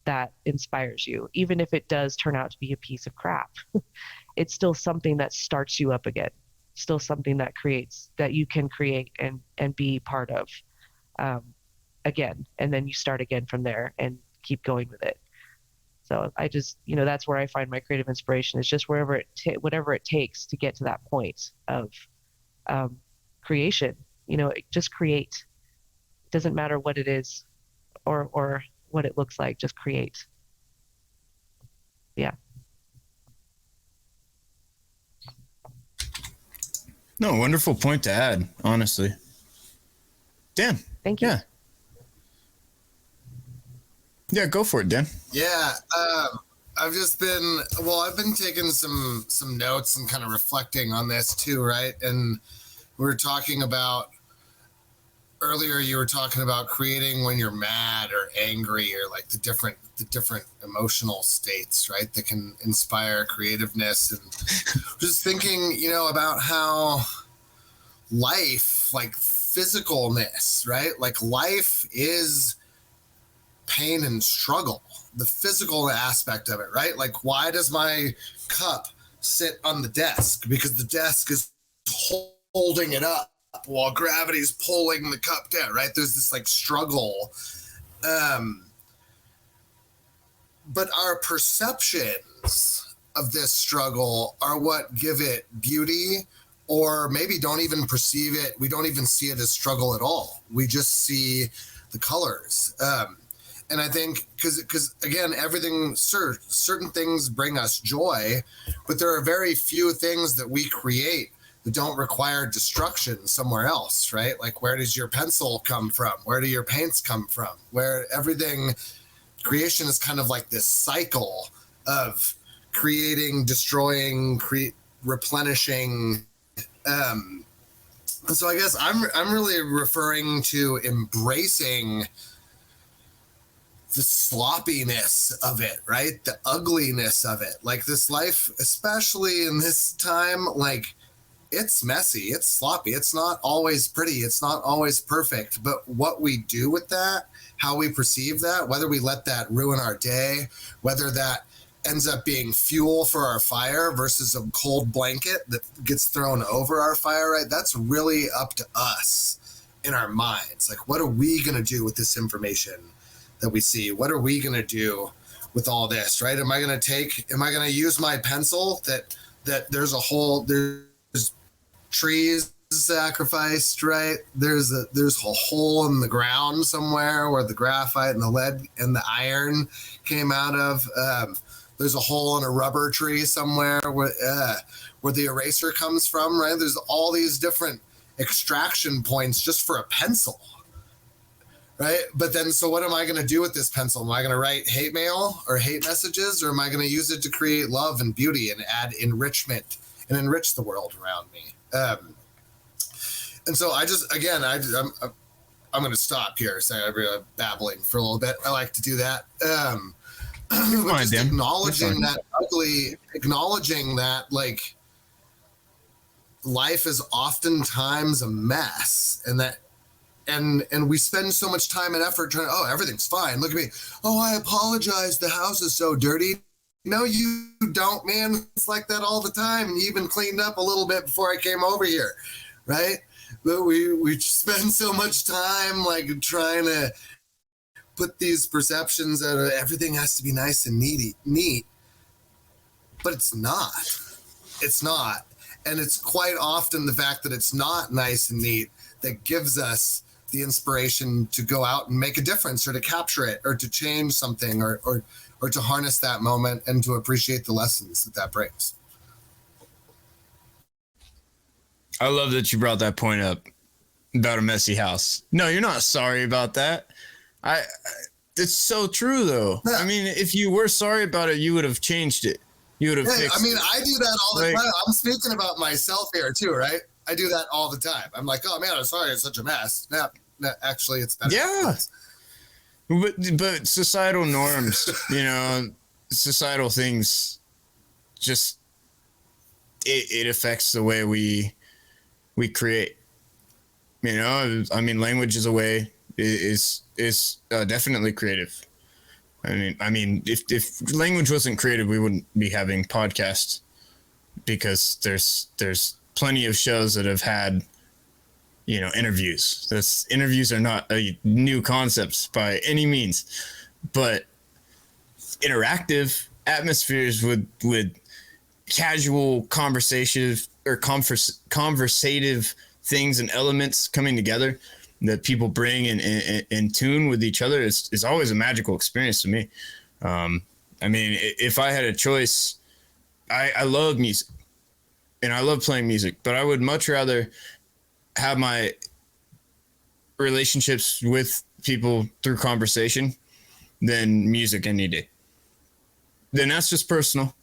that inspires you, even if it does turn out to be a piece of crap. It's still something that starts you up again, still something that creates, that you can create and be part of again, and then you start again from there and keep going with it. So I just, that's where I find my creative inspiration, is just whatever it takes to get to that point of creation. Just create. It doesn't matter what it is or what it looks like, just create. Yeah. No, wonderful point to add, honestly. Dan. Thank you. Yeah. Yeah, go for it, Dan. Yeah, I've been taking some notes and kind of reflecting on this too, right? And we were talking about earlier. You were talking about creating when you're mad or angry, or like the different emotional states, right? That can inspire creativeness. And just thinking, about how life, like physicalness, right? Like life is pain and struggle, the physical aspect of it, right? Like, why does my cup sit on the desk? Because the desk is holding it up while gravity's pulling the cup down, right? There's this like struggle. But our perceptions of this struggle are what give it beauty, or maybe don't even perceive it. We don't even see it as struggle at all. We just see the colors. And I think because again, certain things bring us joy, but there are very few things that we create that don't require destruction somewhere else, right? Like, where does your pencil come from? Where do your paints come from? Where everything, creation is kind of like this cycle of creating, destroying, replenishing. And so I guess I'm really referring to embracing the sloppiness of it, right? The ugliness of it. Like, this life, especially in this time, like, it's messy, it's sloppy, it's not always pretty, it's not always perfect. But what we do with that, how we perceive that, whether we let that ruin our day, whether that ends up being fuel for our fire versus a cold blanket that gets thrown over our fire, right? That's really up to us in our minds. Like, what are we going to do with this information that we see? What are we going to do with all this, right? Am I going to use my pencil that there's trees sacrificed, right? There's a hole in the ground somewhere where the graphite and the lead and the iron came out of. There's a hole in a rubber tree somewhere where the eraser comes from, right? There's all these different extraction points just for a pencil, right? But then, so what am I going to do with this pencil? Am I going to write hate mail or hate messages, or am I going to use it to create love and beauty and add enrichment and enrich the world around me? And so I'm going to stop here. So I'm babbling for a little bit. I like to do that. But just acknowledging that like life is oftentimes a mess, and we spend so much time and effort trying, everything's fine. Look at me. Oh, I apologize. The house is so dirty. No, you don't, man. It's like that all the time. And you even cleaned up a little bit before I came over here, right? But we spend so much time like trying to put these perceptions that everything has to be nice and neat, but it's not. It's not. And it's quite often the fact that it's not nice and neat that gives us the inspiration to go out and make a difference, or to capture it, or to change something, or to harness that moment and to appreciate the lessons that brings. I love that you brought that point up about a messy house. No, you're not sorry about that. It's so true though. Yeah. I mean, if you were sorry about it, you would have changed it. You would have fixed it. I do that all the time. I'm speaking about myself here too, right? I do that all the time. I'm like, oh man, I'm sorry, it's such a mess. No, actually, it's better. Yeah. But societal norms, societal things, just it affects the way we create. You know, I mean, language is a way is definitely creative. I mean, if language wasn't creative, we wouldn't be having podcasts, because there's plenty of shows that have had, you know, interviews. Interviews are not a new concept by any means, but interactive atmospheres with casual conversative or conversative things and elements coming together that people bring in tune with each other is always a magical experience to me. I mean, if I had a choice, I love music and I love playing music, but I would much rather have my relationships with people through conversation than music any day. Then that's just personal.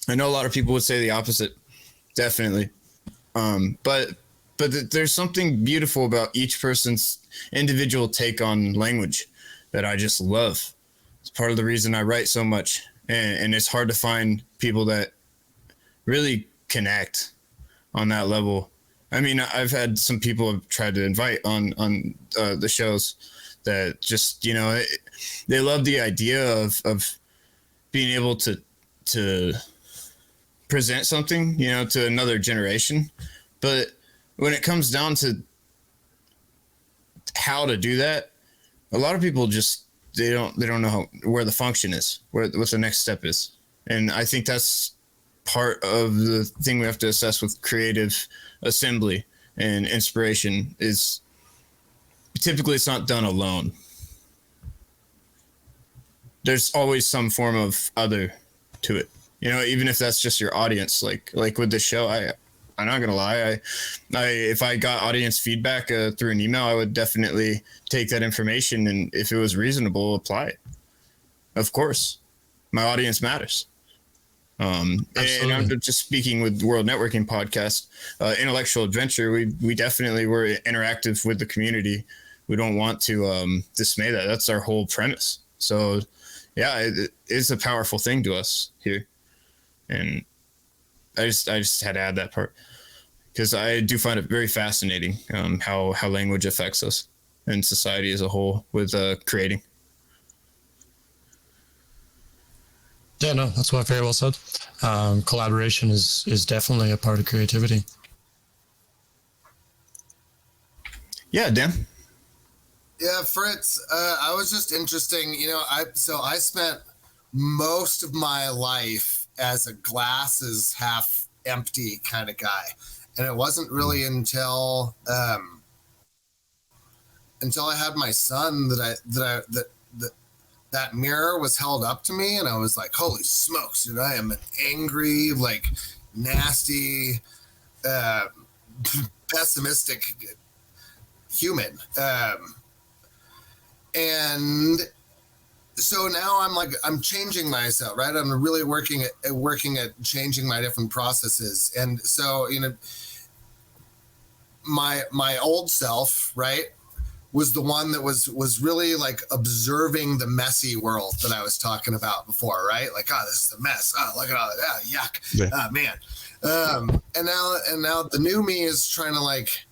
I know a lot of people would say the opposite, definitely. But there's something beautiful about each person's individual take on language that I just love. It's part of the reason I write so much, and it's hard to find people that really connect on that level. I mean, I've had some people I've tried to invite on the shows that just, you know, they love the idea of being able to present something, you know, to another generation. But when it comes down to how to do that, a lot of people just they don't know where the function is, what the next step is. And I think that's part of the thing we have to assess with creative assembly and inspiration is typically it's not done alone. There's always some form of other to it, you know, even if that's just your audience. Like with this show, I'm not gonna lie, I if I got audience feedback through an email, I would definitely take that information, and if it was reasonable, apply it. Of course, my audience matters. And I'm just speaking with World Networking Podcast, Intellectual Adventure. We definitely were interactive with the community. We don't want to dismay that. That's our whole premise. So, yeah, it's a powerful thing to us here, and I just had to add that part because I do find it very fascinating how language affects us and society as a whole with creating. Yeah, no, that's what very well said. Collaboration is definitely a part of creativity. Yeah, Dan. Yeah, Fritz, I was just interesting. You know, I spent most of my life as a glass is half empty kind of guy, and it wasn't really until I had my son that mirror was held up to me, and I was like, holy smokes, dude, I am an angry, like, nasty, pessimistic human. And so now I'm changing myself, right? I'm really working at changing my different processes. And so, you know, my old self, right, was the one that was really like observing the messy world that I was talking about before, right? Like, oh, this is a mess. Oh, look at all that. Yuck. Yeah. Oh, man. And now the new me is trying to like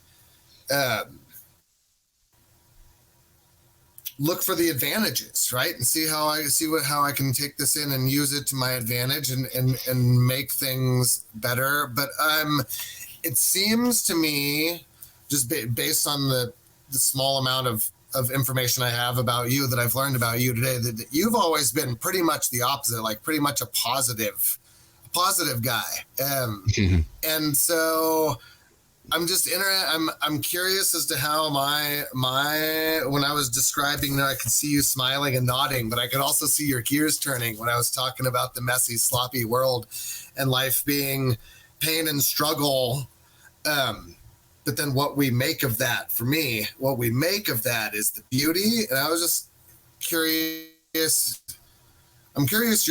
look for the advantages, right? And see how I can take this in and use it to my advantage and make things better. But it seems to me, just based on the small amount of information I have about you that I've learned about you today, that you've always been pretty much the opposite, like pretty much a positive guy. And so I'm just I'm curious as to how my when I was describing that, I could see you smiling and nodding, but I could also see your gears turning when I was talking about the messy, sloppy world and life being pain and struggle. But then what we make of that, for me, what we make of that is the beauty. And I was just curious. I'm curious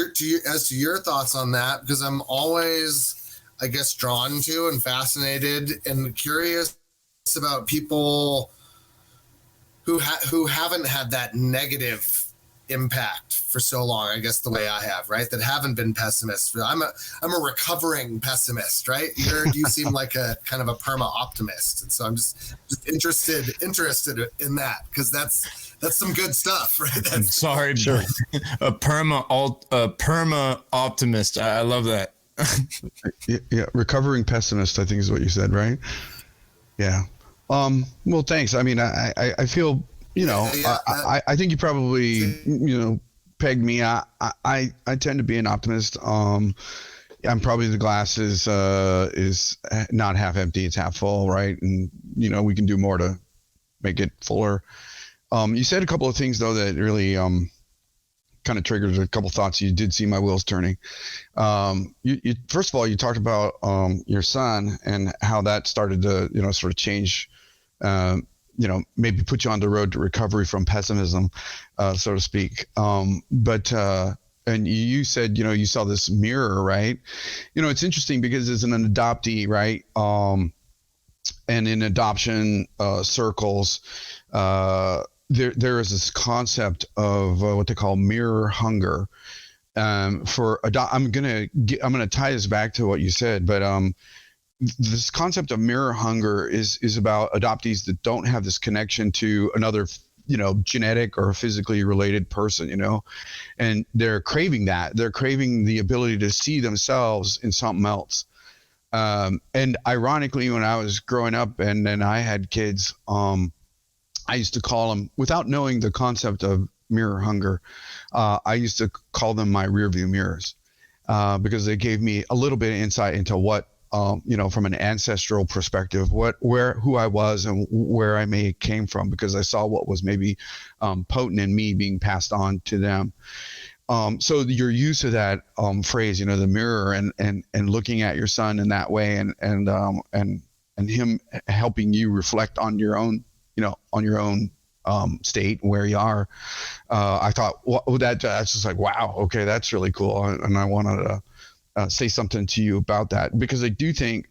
as to your thoughts on that, because I'm always, I guess, drawn to and fascinated and curious about people who haven't had that negative impact for so long, I guess the way I have, right? That haven't been pessimists. I'm a recovering pessimist, right? You seem like a kind of a perma optimist, and so I'm just interested in that, because that's some good stuff, right? That's, Sorry, Sure. a perma optimist. I love that. Yeah, recovering pessimist, I think is what you said, right? Yeah. Well, thanks. I mean, I feel, I think you probably, pegged me. I tend to be an optimist. I'm probably, the glass is not half empty, it's half full, right? And we can do more to make it fuller. You said a couple of things though that really kind of triggered a couple thoughts. You did see my wheels turning. You first of all, you talked about your son and how that started to sort of change, maybe put you on the road to recovery from pessimism, so to speak. But and you said you saw this mirror, right? It's interesting because as an adoptee, right, and in adoption circles, there is this concept of what they call mirror hunger. I'm gonna tie this back to what you said, but this concept of mirror hunger is about adoptees that don't have this connection to another, genetic or physically related person, and they're craving that. They're craving the ability to see themselves in something else. And ironically, when I was growing up and then I had kids, I used to call them, without knowing the concept of mirror hunger, I used to call them my rear view mirrors, because they gave me a little bit of insight into what, from an ancestral perspective, who I was and where I may came from, because I saw what was maybe potent in me being passed on to them. So your use of that phrase, the mirror, and looking at your son in that way, and him helping you reflect on your own, on your own state where you are. I thought, that's just like, wow, okay, that's really cool. And I wanted to say something to you about that, because I do think,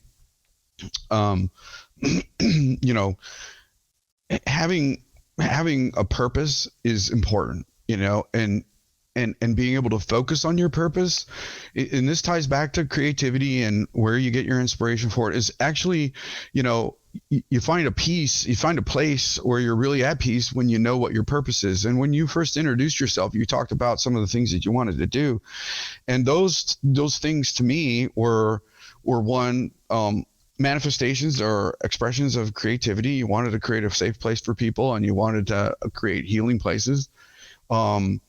having a purpose is important, and being able to focus on your purpose. And this ties back to creativity and where you get your inspiration for it is actually, you find a place where you're really at peace when you know what your purpose is. And when you first introduced yourself, you talked about some of the things that you wanted to do. And those things to me were one, manifestations or expressions of creativity. You wanted to create a safe place for people, and you wanted to create healing places. And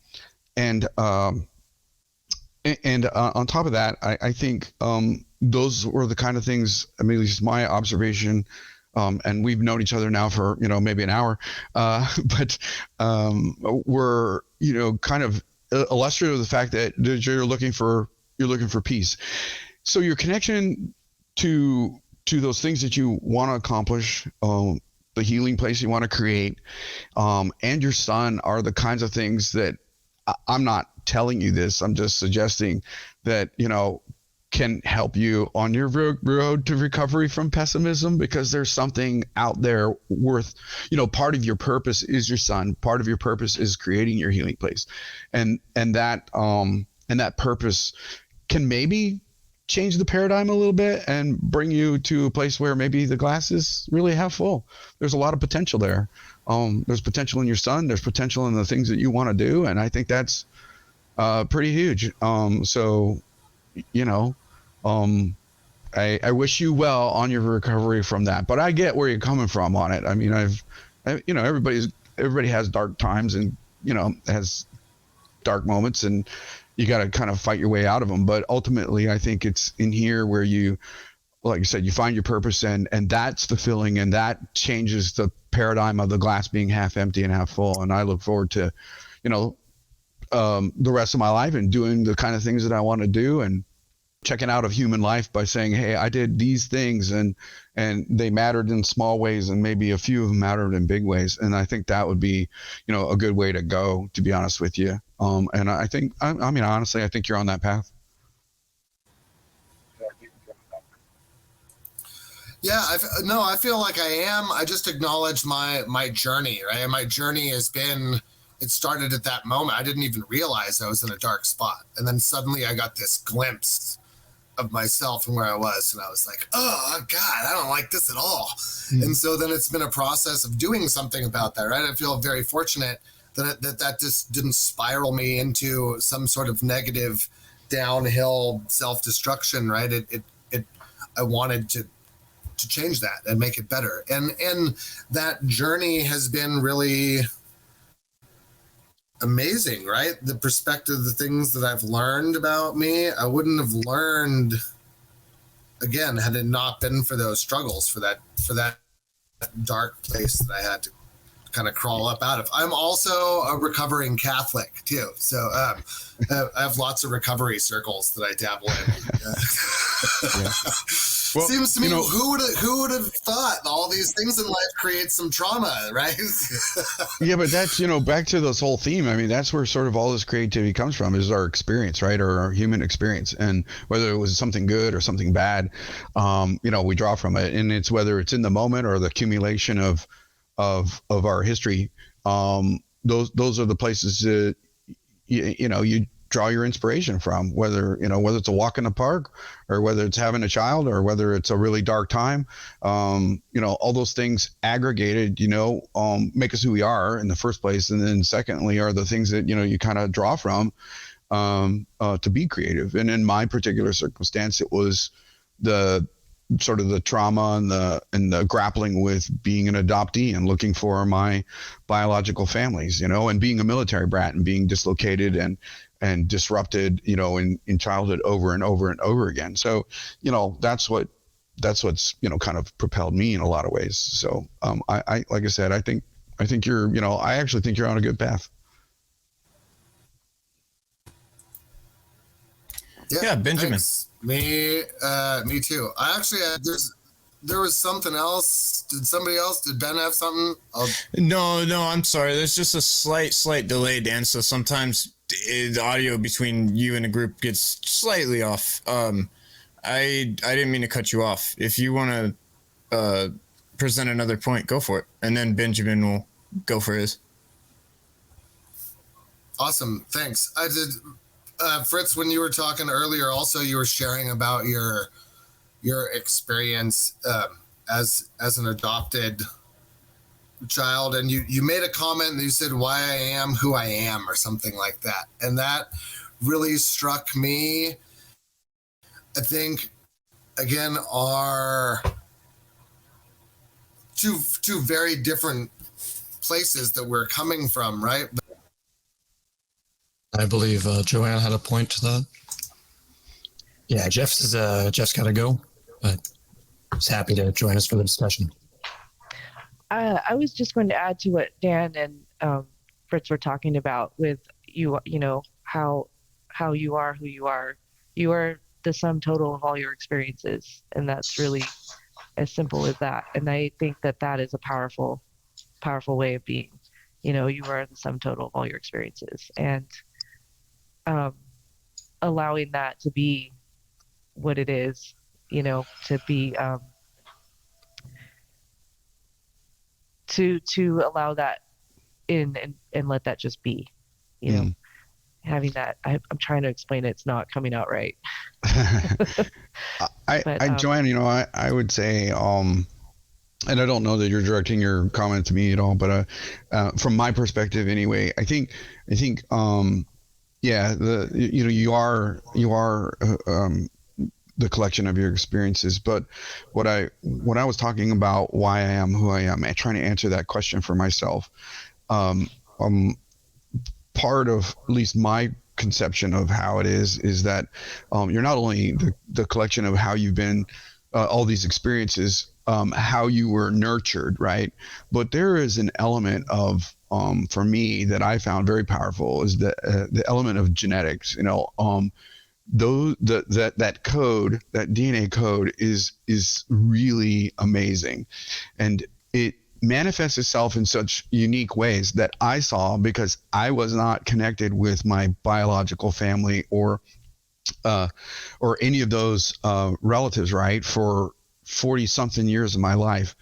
on top of that, I think those were the kind of things, I mean, at least my observation, and we've known each other now for, maybe an hour, but we're, kind of illustrative of the fact that you're looking for peace. So your connection to those things that you want to accomplish, the healing place you want to create, and your son are the kinds of things that I'm not telling you this. I'm just suggesting that, can help you on your road to recovery from pessimism, because there's something out there worth, part of your purpose is your son. Part of your purpose is creating your healing place. And that purpose can maybe change the paradigm a little bit and bring you to a place where maybe the glass is really half full. There's a lot of potential there. There's potential in your son. There's potential in the things that you want to do. And I think that's pretty huge. I wish you well on your recovery from that, but I get where you're coming from on it. I mean, everybody has dark times and, has dark moments, and you got to kind of fight your way out of them. But ultimately, I think it's in here where you, like you said, you find your purpose, and that's fulfilling, and that changes the paradigm of the glass being half empty and half full. And I look forward to, the rest of my life and doing the kind of things that I want to do, and checking out of human life by saying, hey, I did these things, and they mattered in small ways, and maybe a few of them mattered in big ways. And I think that would be, a good way to go, to be honest with you. And I think, honestly, I think you're on that path. Yeah, I feel like I am. I just acknowledge my journey, right? And my journey has been it started at that moment. I didn't even realize I was in a dark spot. And then suddenly I got this glimpse of myself and where I was. And I was like, oh, God, I don't like this at all. And so then it's been a process of doing something about that, right? I feel very fortunate that just didn't spiral me into some sort of negative downhill self-destruction, right? I wanted to change that and make it better. And that journey has been really amazing, right? The perspective, the things that I've learned about me, I wouldn't have learned again had it not been for those struggles, for that dark place that I had to kind of crawl up out of. I'm also a recovering Catholic too, so I have lots of recovery circles that I dabble in. Yeah. Well, seems to me, who would have thought all these things in life create some trauma, right? Yeah, but that's, back to this whole theme. I mean, that's where sort of all this creativity comes from, is our experience, right? Or our human experience. And whether it was something good or something bad, we draw from it. And it's whether it's in the moment or the accumulation of our history. Those are the places that, you draw your inspiration from, whether it's a walk in the park or whether it's having a child or whether it's a really dark time. All those things aggregated, make us who we are in the first place. And then secondly are the things that, you kind of draw from to be creative. And in my particular circumstance, it was the sort of the trauma and the grappling with being an adoptee and looking for my biological families, and being a military brat and being dislocated and disrupted, in childhood over and over and over again. So, that's what's, kind of propelled me in a lot of ways. So, I like I said, I think you're, I actually think you're on a good path. Yeah, Benjamin. Thanks. Me too. I actually there was something else. Did Ben have something? No, I'm sorry. There's just a slight delay, Dan. So sometimes the audio between you and the group gets slightly off. I didn't mean to cut you off. If you want to present another point, go for it, and then Benjamin will go for his. Awesome, thanks. I did. Fritz, when you were talking earlier, also you were sharing about your experience as an adopted child, and you made a comment and you said why I am who I am or something like that, and that really struck me. I think again are two very different places that we're coming from, right? I believe Joanne had a point to that. Yeah, Jeff's got to go, but he's happy to join us for the discussion. I was just going to add to what Dan and Fritz were talking about with you. How you are who you are. You are the sum total of all your experiences, and that's really as simple as that. And I think that is a powerful way of being. You are the sum total of all your experiences, and allowing that to be what it is, to be to allow that in and let that just be, having that. I'm trying to explain it. It's not coming out right. Joanne, I would say, and I don't know that you're directing your comment to me at all, but from my perspective anyway, I think yeah, you are the collection of your experiences. But when I was talking about why I am who I am, and trying to answer that question for myself, part of at least my conception of how it is that you're not only the collection of how you've been, all these experiences, how you were nurtured, right? But there is an element of for me that I found very powerful is the element of genetics. That code, that DNA code is really amazing, and it manifests itself in such unique ways that I saw because I was not connected with my biological family or any of those relatives, right? For 40 something years of my life.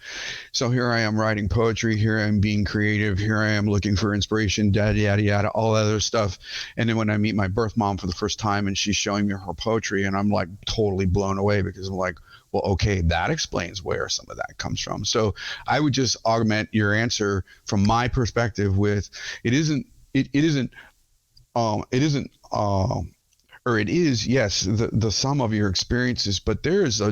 So here I am writing poetry, here I am being creative, here I am looking for inspiration, yada, yada, yada, all that other stuff. And then when I meet my birth mom for the first time and she's showing me her poetry, and I'm like totally blown away, because I'm like, well, okay, that explains where some of that comes from. So I would just augment your answer from my perspective with, it isn't, or it is, yes, the sum of your experiences, but there is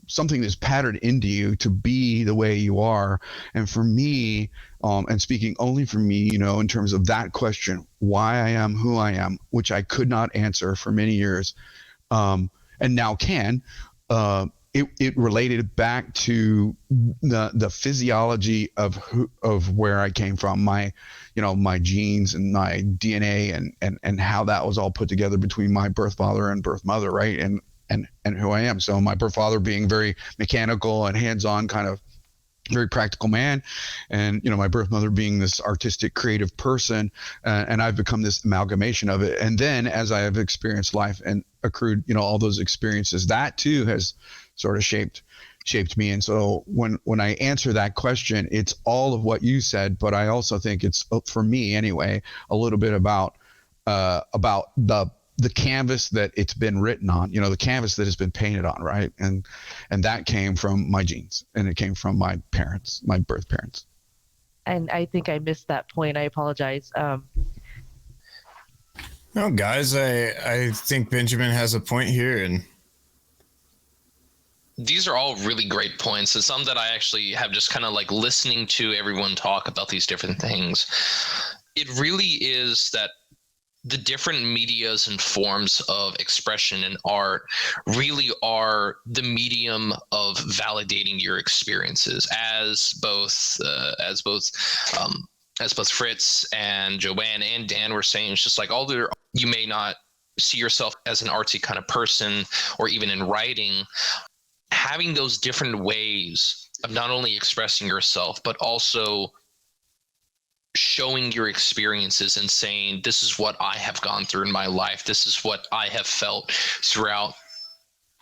something that's patterned into you to be the way you are. And for me, and speaking only for me, you know, in terms of that question, why I am who I am, which I could not answer for many years, and now can, it related back to the physiology of where I came from, my genes and my DNA, and how that was all put together between my birth father and birth mother, right? And who I am. So my birth father being very mechanical and hands-on, kind of very practical man, and my birth mother being this artistic, creative person, and I've become this amalgamation of it. And then as I have experienced life and accrued all those experiences, that too has sort of shaped me. And so when I answer that question, it's all of what you said, but I also think it's, for me anyway, a little bit about the canvas that it's been written on, the canvas that has been painted on, right? And that came from my genes, and it came from my parents, my birth parents. And I think I missed that point. I apologize. No, guys, I think Benjamin has a point here, and these are all really great points. It's some that I actually have just kind of like listening to everyone talk about these different things. It really is that the different medias and forms of expression and art really are the medium of validating your experiences, as both Fritz and Joanne and Dan were saying. It's just like, you may not see yourself as an artsy kind of person, or even in writing, having those different ways of not only expressing yourself, but also showing your experiences and saying, this is what I have gone through in my life. This is what I have felt throughout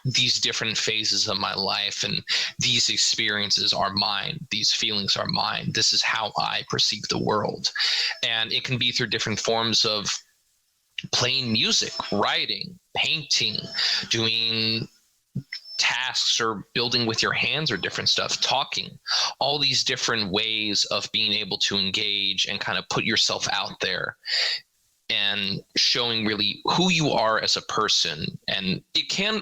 these different phases of my life. And these experiences are mine. These feelings are mine. This is how I perceive the world. And it can be through different forms of playing music, writing, painting, doing tasks, or building with your hands, or different stuff, talking, all these different ways of being able to engage and kind of put yourself out there and showing really who you are as a person. And it can,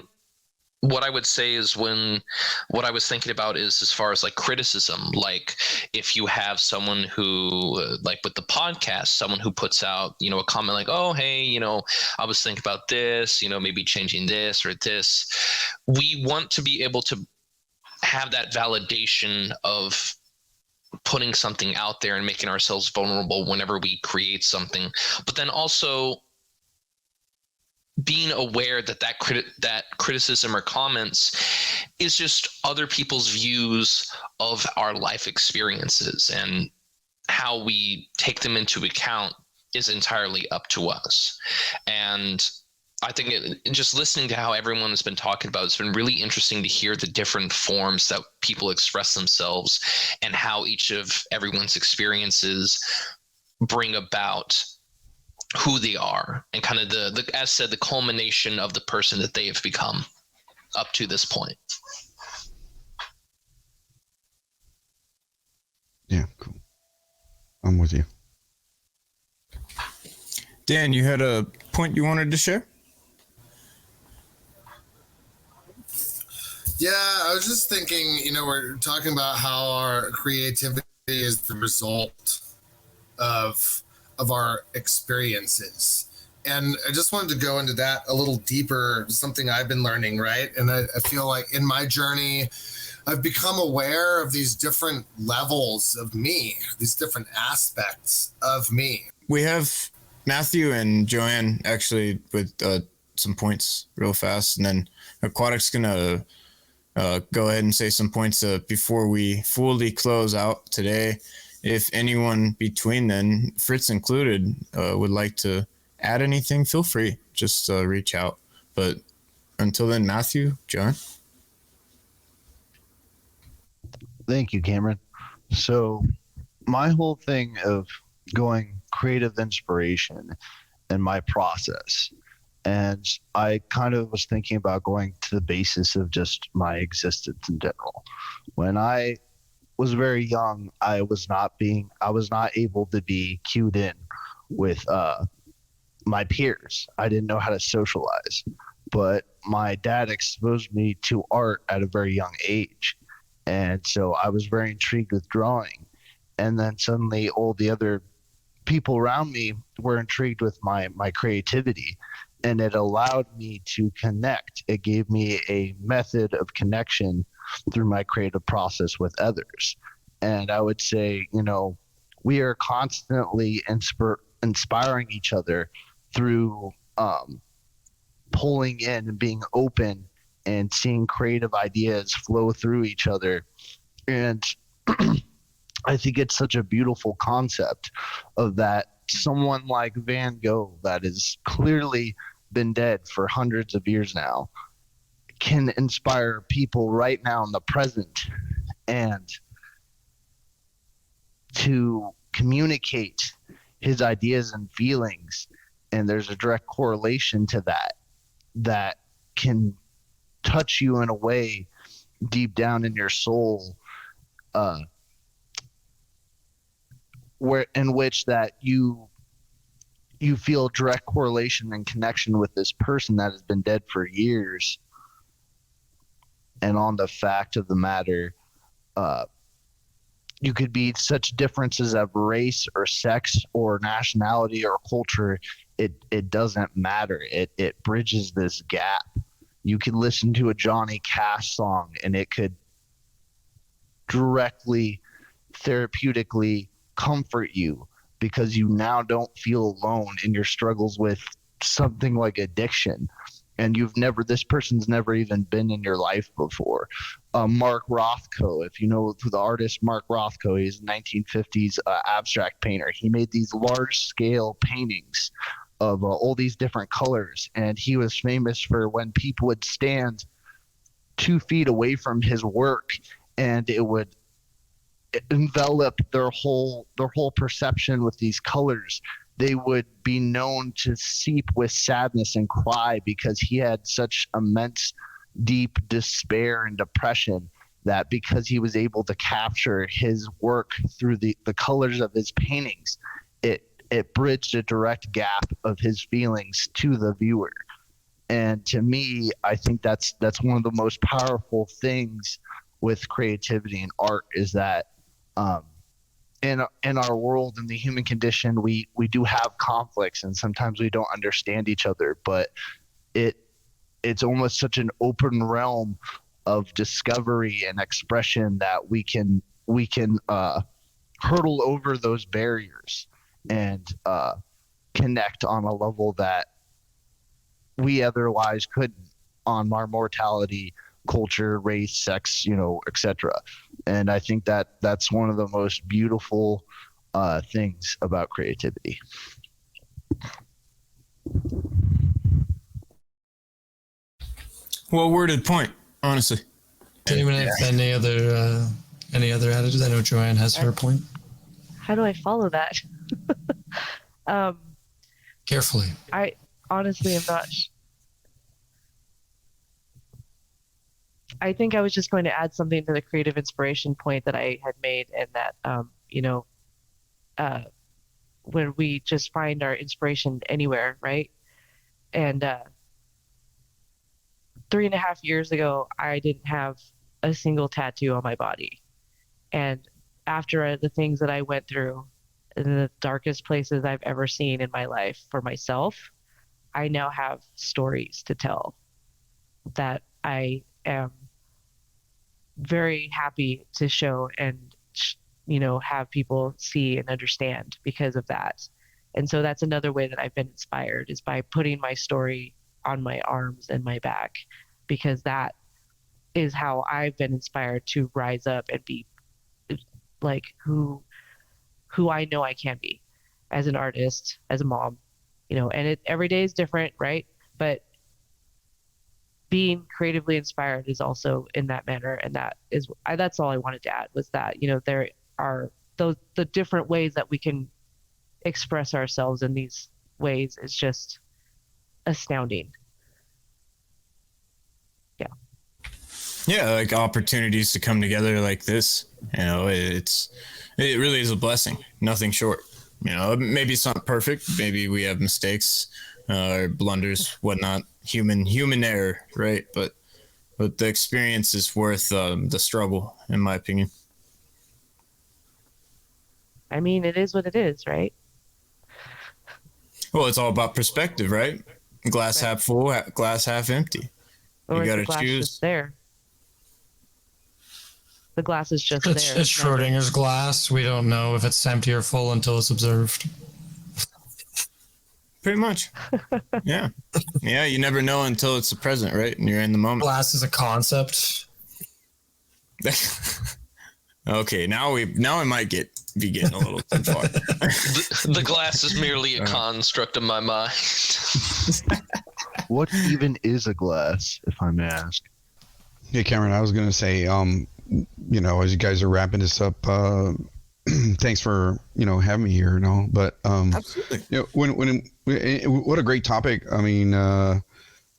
what I would say is, what I was thinking about is, as far as like criticism, like if you have someone who, like with the podcast, someone who puts out, a comment like, oh, hey, I was thinking about this, maybe changing this or this. We want to be able to have that validation of putting something out there and making ourselves vulnerable whenever we create something, but then also being aware that criticism or comments is just other people's views of our life experiences, and how we take them into account is entirely up to us. And I think just listening to how everyone has been talking about, it's been really interesting to hear the different forms that people express themselves, and how each of everyone's experiences bring about who they are, and kind of the as said, the culmination of the person that they have become up to this point. Yeah, cool. I'm with you. Dan, you had a point you wanted to share? Yeah, I was just thinking, we're talking about how our creativity is the result of our experiences. And I just wanted to go into that a little deeper, something I've been learning, right? And I feel like in my journey, I've become aware of these different levels of me, these different aspects of me. We have Matthew and Joanne actually with some points real fast, and then Aquatic's going to go ahead and say some points before we fully close out today. If anyone between then, Fritz included, would like to add anything, feel free. Just reach out. But until then, Matthew, John. Thank you, Cameron. So, my whole thing of going creative inspiration and my process, and I kind of was thinking about going to the basis of just my existence in general. When I was very young, I was not able to be cued in with my peers. I didn't know how to socialize, but my dad exposed me to art at a very young age. And so I was very intrigued with drawing. And then suddenly all the other people around me were intrigued with my creativity, and it allowed me to connect. It gave me a method of connection through my creative process with others. And I would say, we are constantly inspiring each other through pulling in and being open and seeing creative ideas flow through each other. And I think it's such a beautiful concept of that someone like Van Gogh, that has clearly been dead for hundreds of years now, can inspire people right now in the present, and to communicate his ideas and feelings. And there's a direct correlation to that can touch you in a way deep down in your soul, where in which that you feel direct correlation and connection with this person that has been dead for years. And on the fact of the matter, you could be such differences of race or sex or nationality or culture. It doesn't matter. It bridges this gap. You could listen to a Johnny Cash song and it could directly, therapeutically comfort you, because you now don't feel alone in your struggles with something like addiction. And this person's never even been in your life before. Mark Rothko, if you know the artist Mark Rothko, he's a 1950s abstract painter. He made these large scale paintings of all these different colors. And he was famous for when people would stand 2 feet away from his work, and it would envelop their whole perception with these colors. They would be known to seep with sadness and cry, because he had such immense deep despair and depression, that because he was able to capture his work through the colors of his paintings, it bridged a direct gap of his feelings to the viewer. And to me, I think that's one of the most powerful things with creativity and art, is that in our world, in the human condition, we do have conflicts, and sometimes we don't understand each other, but it's almost such an open realm of discovery and expression that we can hurdle over those barriers and connect on a level that we otherwise couldn't, on our mortality, culture, race, sex, etc. And I think that's one of the most beautiful things about creativity. Well worded point, honestly. Anyone have any other attitudes? I know Joanne has her point. How do I follow that? Carefully. I honestly am not. I think I was just going to add something to the creative inspiration point that I had made, and that, when we just find our inspiration anywhere, right? And 3.5 years ago, I didn't have a single tattoo on my body. And after the things that I went through, in the darkest places I've ever seen in my life for myself, I now have stories to tell that I am very happy to show and have people see and understand because of that. And so that's another way that I've been inspired, is by putting my story on my arms and my back, because that is how I've been inspired to rise up and be like who I know I can be as an artist, as a mom, and every day is different, right? But being creatively inspired is also in that manner. And that's all I wanted to add, was that, there are the different ways that we can express ourselves in these ways is just astounding. Yeah, like opportunities to come together like this, it really is a blessing. Nothing short. Maybe it's not perfect. Maybe we have mistakes or blunders, whatnot. Human error, right? But the experience is worth the struggle, in my opinion. I mean, it is what it is, right? Well, it's all about perspective, right? Glass half full, glass half empty. Or You is got the to glass choose. just there? The glass is just It's there. Schrodinger's glass. We don't know if it's empty or full until it's observed. Pretty much. Yeah. Yeah, you never know until it's the present, right? And you're in the moment. Glass is a concept. Okay, now we might be getting a little too far. The glass is merely a construct of my mind. What even is a glass, if I may ask? Hey, Cameron, I was going to say, as you guys are wrapping this up, thanks for, having me here and all, but, Absolutely. What a great topic. I mean,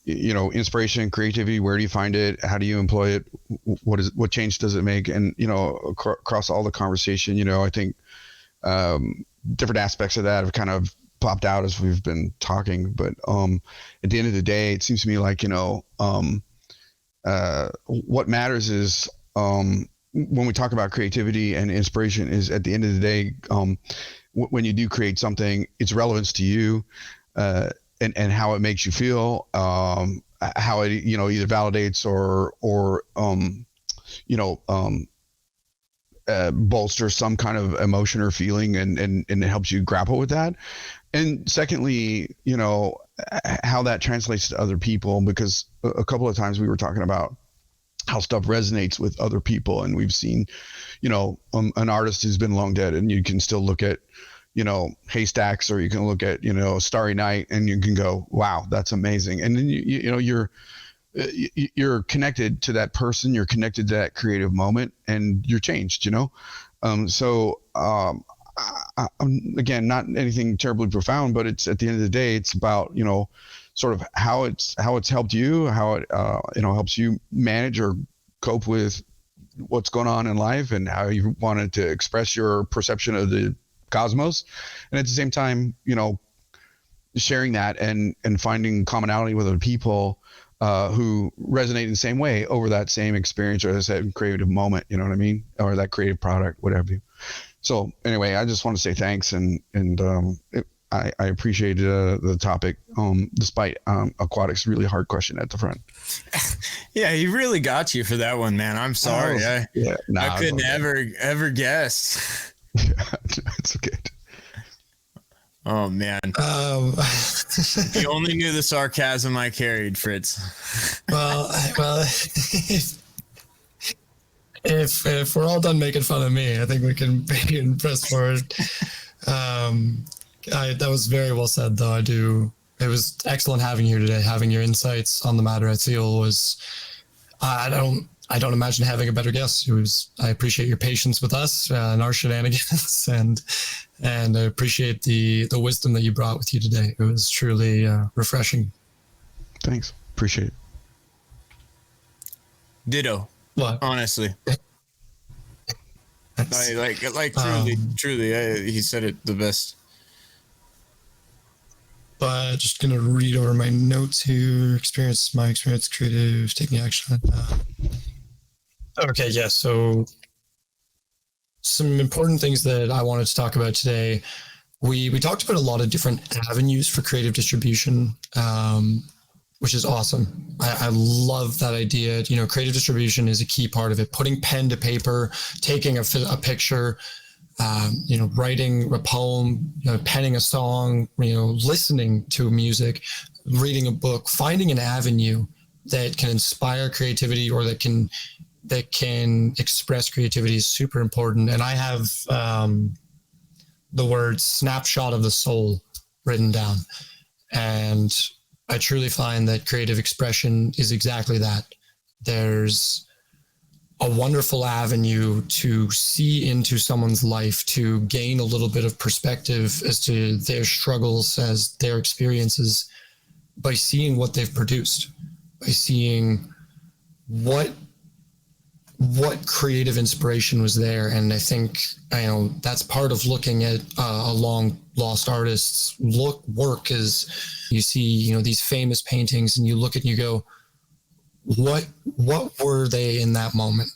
inspiration, creativity, where do you find it? How do you employ it? What change does it make? And, across all the conversation, I think, different aspects of that have kind of popped out as we've been talking, but, at the end of the day, it seems to me like, what matters is, when we talk about creativity and inspiration, is at the end of the day, when you do create something, its relevance to you, and how it makes you feel, how it, either validates or bolsters some kind of emotion or feeling, and it helps you grapple with that. And secondly, how that translates to other people, because a couple of times we were talking about how stuff resonates with other people, and we've seen, an artist who's been long dead, and you can still look at, Haystacks, or you can look at, Starry Night, and you can go, wow, that's amazing. And then you're connected to that person, you're connected to that creative moment, and you're changed, again, not anything terribly profound, but it's, at the end of the day, it's about, sort of how it's helped you, how it helps you manage or cope with what's going on in life, and how you wanted to express your perception of the cosmos, and at the same time, sharing that and finding commonality with other people who resonate in the same way over that same experience or that creative moment, you know what I mean, or that creative product, whatever you. So anyway, I just want to say thanks, and I appreciate the topic, despite Aquatic's really hard question at the front. Yeah, he really got you for that one, man. I'm sorry. I couldn't ever guess. Yeah, it's okay. Oh, man. You only knew the sarcasm I carried, Fritz. Well, if we're all done making fun of me, I think we can press forward. That was very well said, though. It was excellent having you here today. Having your insights on the matter, I feel, was, I don't imagine having a better guest. I appreciate your patience with us and our shenanigans, and I appreciate the wisdom that you brought with you today. It was truly refreshing. Thanks. Appreciate it. Ditto. What? Honestly. Truly, he said it the best. But just gonna read over my notes here. My experience, creative, taking action. Okay, yeah. So some important things that I wanted to talk about today. We talked about a lot of different avenues for creative distribution, which is awesome. I love that idea. Creative distribution is a key part of it. Putting pen to paper, taking a picture, writing a poem, penning a song, listening to music, reading a book, finding an avenue that can inspire creativity or that can express creativity is super important. And I have the word snapshot of the soul written down. And I truly find that creative expression is exactly that. There's a wonderful avenue to see into someone's life, to gain a little bit of perspective as to their struggles, as their experiences, by seeing what they've produced, by seeing what creative inspiration was there. And I think, that's part of looking at a long lost artist's work is you see, these famous paintings and you look at and you go, what were they in that moment?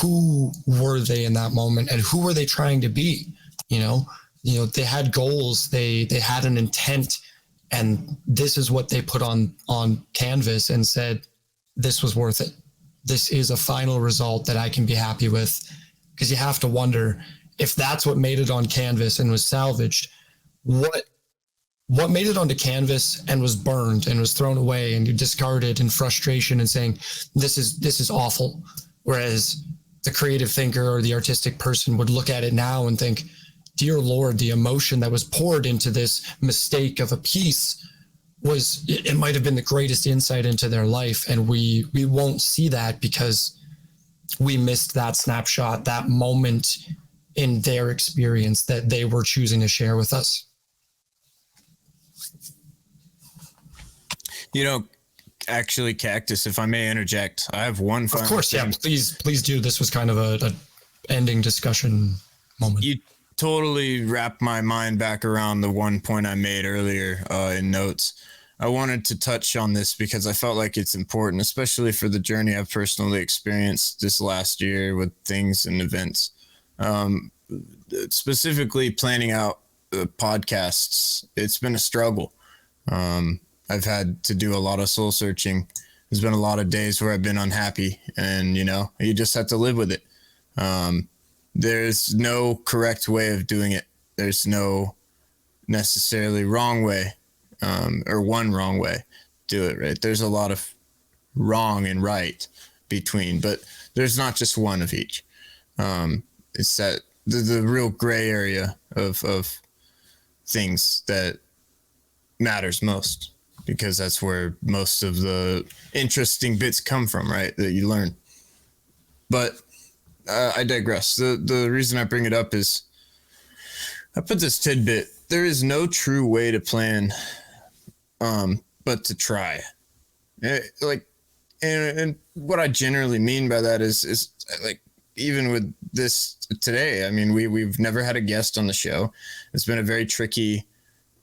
Who were they in that moment? And who were they trying to be? They had goals, they had an intent, and this is what they put on canvas and said, this was worth it. This is a final result that I can be happy with. Because you have to wonder, if that's what made it on canvas and was salvaged, what made it onto canvas and was burned and was thrown away and you discarded in frustration and saying, this is awful. Whereas the creative thinker or the artistic person would look at it now and think, dear Lord, the emotion that was poured into this mistake of a piece it might have been the greatest insight into their life. And we won't see that because we missed that snapshot, that moment in their experience that they were choosing to share with us. Actually, Cactus, if I may interject, I have one final Of course, thing. yeah, please do. This was kind of a ending discussion moment. You totally wrapped my mind back around the one point I made earlier in notes. I wanted to touch on this because I felt like it's important, especially for the journey I've personally experienced this last year with things and events. Specifically planning out podcasts, it's been a struggle. I've had to do a lot of soul searching. There's been a lot of days where I've been unhappy, and you just have to live with it. There's no correct way of doing it. There's no necessarily wrong way, or one wrong way to do it, right? There's a lot of wrong and right between, but there's not just one of each. It's that the real gray area of things that matters most, because that's where most of the interesting bits come from, right? That you learn. But I digress. The reason I bring it up is I put this tidbit. There is no true way to plan, but to try. And what I generally mean by that is like, even with this today, I mean, we've never had a guest on the show. It's been a very tricky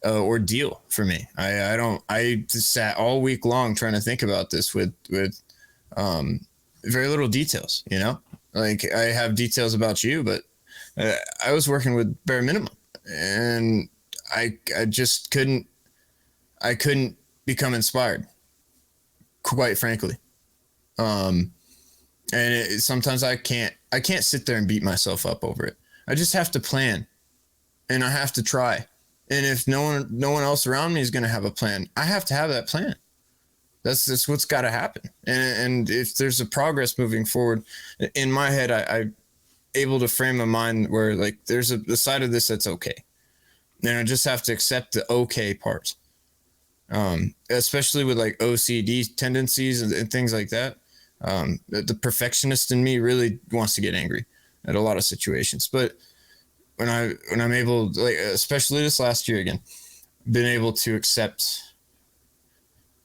ordeal for me. I just sat all week long trying to think about this with very little details, like I have details about you, but I was working with bare minimum, and I just couldn't become inspired, quite frankly. And sometimes I can't sit there and beat myself up over it. I just have to plan, and I have to try. And if no one else around me is going to have a plan, I have to have that plan. That's what's got to happen. And if there's a progress moving forward, in my head, I'm able to frame a mind where like there's the side of this that's okay. And I just have to accept the okay part. Especially with like OCD tendencies and things like that. The perfectionist in me really wants to get angry at a lot of situations. But when I'm able, like, especially this last year again, been able to accept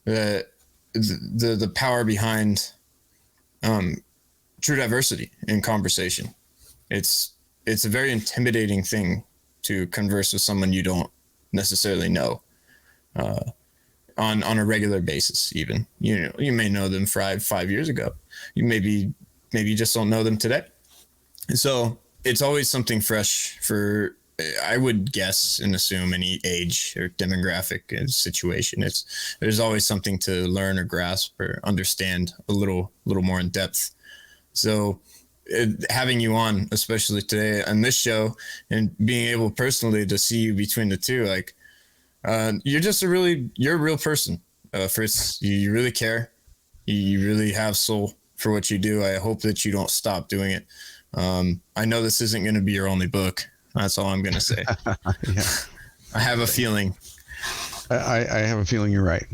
the power behind true diversity in conversation. It's a very intimidating thing to converse with someone you don't necessarily know on a regular basis. Even you may know them 5 years ago. Maybe you just don't know them today. So it's always something fresh for, I would guess and assume, any age or demographic and situation. There's always something to learn or grasp or understand a little more in depth. So having you on, especially today on this show, and being able personally to see you between the two, like you're a real person, Fritz. You really care. You really have soul for what you do. I hope that you don't stop doing it. I know this isn't going to be your only book. That's all I'm going to say. Yeah. I have a feeling. I have a feeling you're right.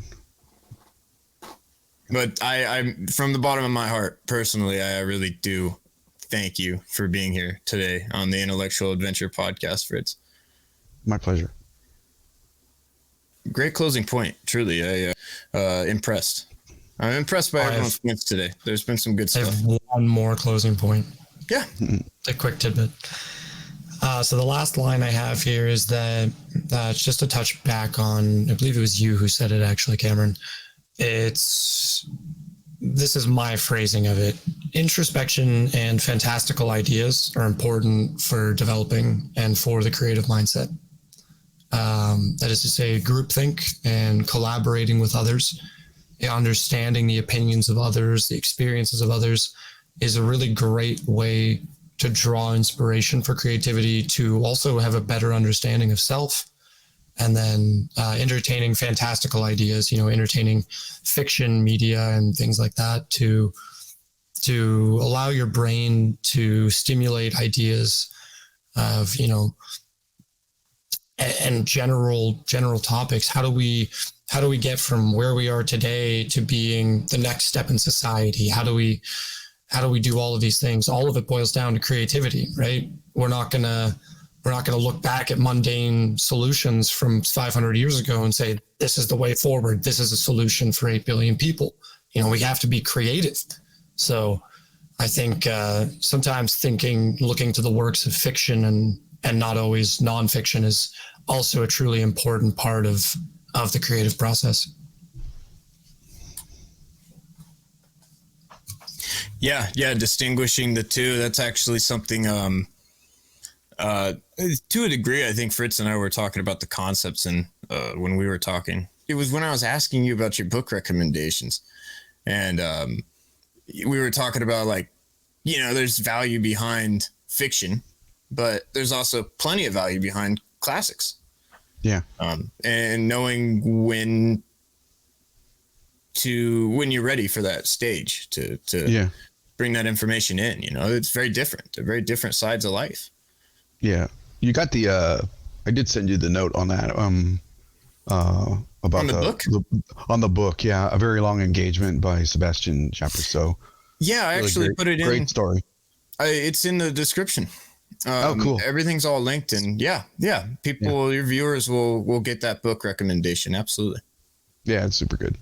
But I'm from the bottom of my heart, personally, I really do thank you for being here today on the Intellectual Adventure Podcast, Fritz. My pleasure. Great closing point. Truly, impressed. I'm impressed by everyone's points today. There's been some good I stuff. have one more closing point. Yeah. A quick tidbit. So the last line I have here is that it's just a touch back on, I believe it was you who said it actually, Cameron. This is my phrasing of it. Introspection and fantastical ideas are important for developing and for the creative mindset. That is to say, groupthink and collaborating with others, understanding the opinions of others, the experiences of others is a really great way to draw inspiration for creativity, to also have a better understanding of self, and then entertaining fantastical ideas, entertaining fiction media and things like that to allow your brain to stimulate ideas of, and general topics. How do we get from where we are today to being the next step in society? How do we do all of these things? All of it boils down to creativity, right? We're not gonna look back at mundane solutions from 500 years ago and say, this is the way forward. This is a solution for 8 billion people. We have to be creative. So I think sometimes looking to the works of fiction and not always nonfiction is also a truly important part of the creative process. Yeah, distinguishing the two. That's actually something, to a degree, I think Fritz and I were talking about the concepts and when we were talking. It was when I was asking you about your book recommendations. And we were talking about, there's value behind fiction, but there's also plenty of value behind classics. Yeah. And knowing when you're ready for that stage to bring that information in, it's very different. They're very different sides of life. Yeah. You got I did send you the note on that. About on the book? On the book. Yeah. A Very Long Engagement by Sebastian Chapuisseau. Yeah. I actually put it in. Great story. It's in the description. Cool. Everything's all linked, and your viewers will get that book recommendation. Absolutely. Yeah. It's super good.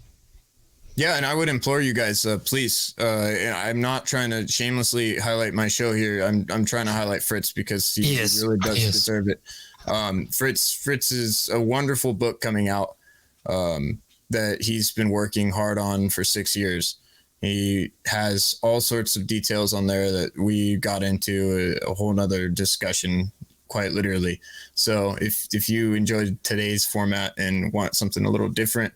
Yeah, and I would implore you guys, please. I'm not trying to shamelessly highlight my show here. I'm trying to highlight Fritz because he really does deserve it. Fritz is a wonderful book coming out that he's been working hard on for 6 years. He has all sorts of details on there that we got into a whole nother discussion, quite literally. So if you enjoyed today's format and want something a little different,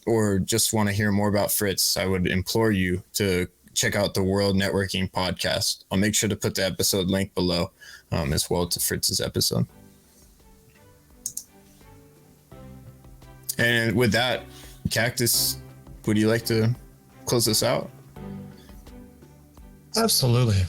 or just want to hear more about Fritz, I would implore you to check out the World Networking Podcast. I'll make sure to put the episode link below, as well to Fritz's episode. And with that, Cactus, would you like to close this out? Absolutely.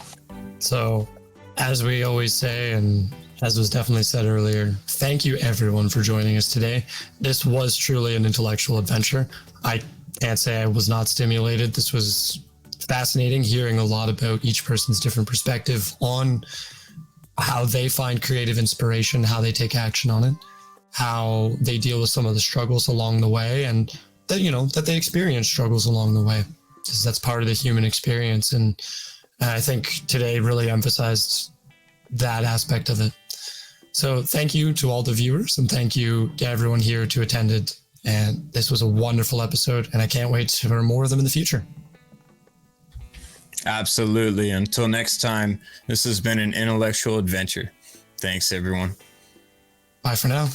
So, as we always say, and as was definitely said earlier, thank you everyone for joining us today. This was truly an intellectual adventure. I can't say I was not stimulated. This was fascinating, hearing a lot about each person's different perspective on how they find creative inspiration, how they take action on it, how they deal with some of the struggles along the way, and that they experience struggles along the way, because that's part of the human experience. And I think today really emphasized that aspect of it. So thank you to all the viewers, and thank you to everyone here who attended. And this was a wonderful episode, and I can't wait for more of them in the future. Absolutely. Until next time, this has been an intellectual adventure. Thanks, everyone. Bye for now.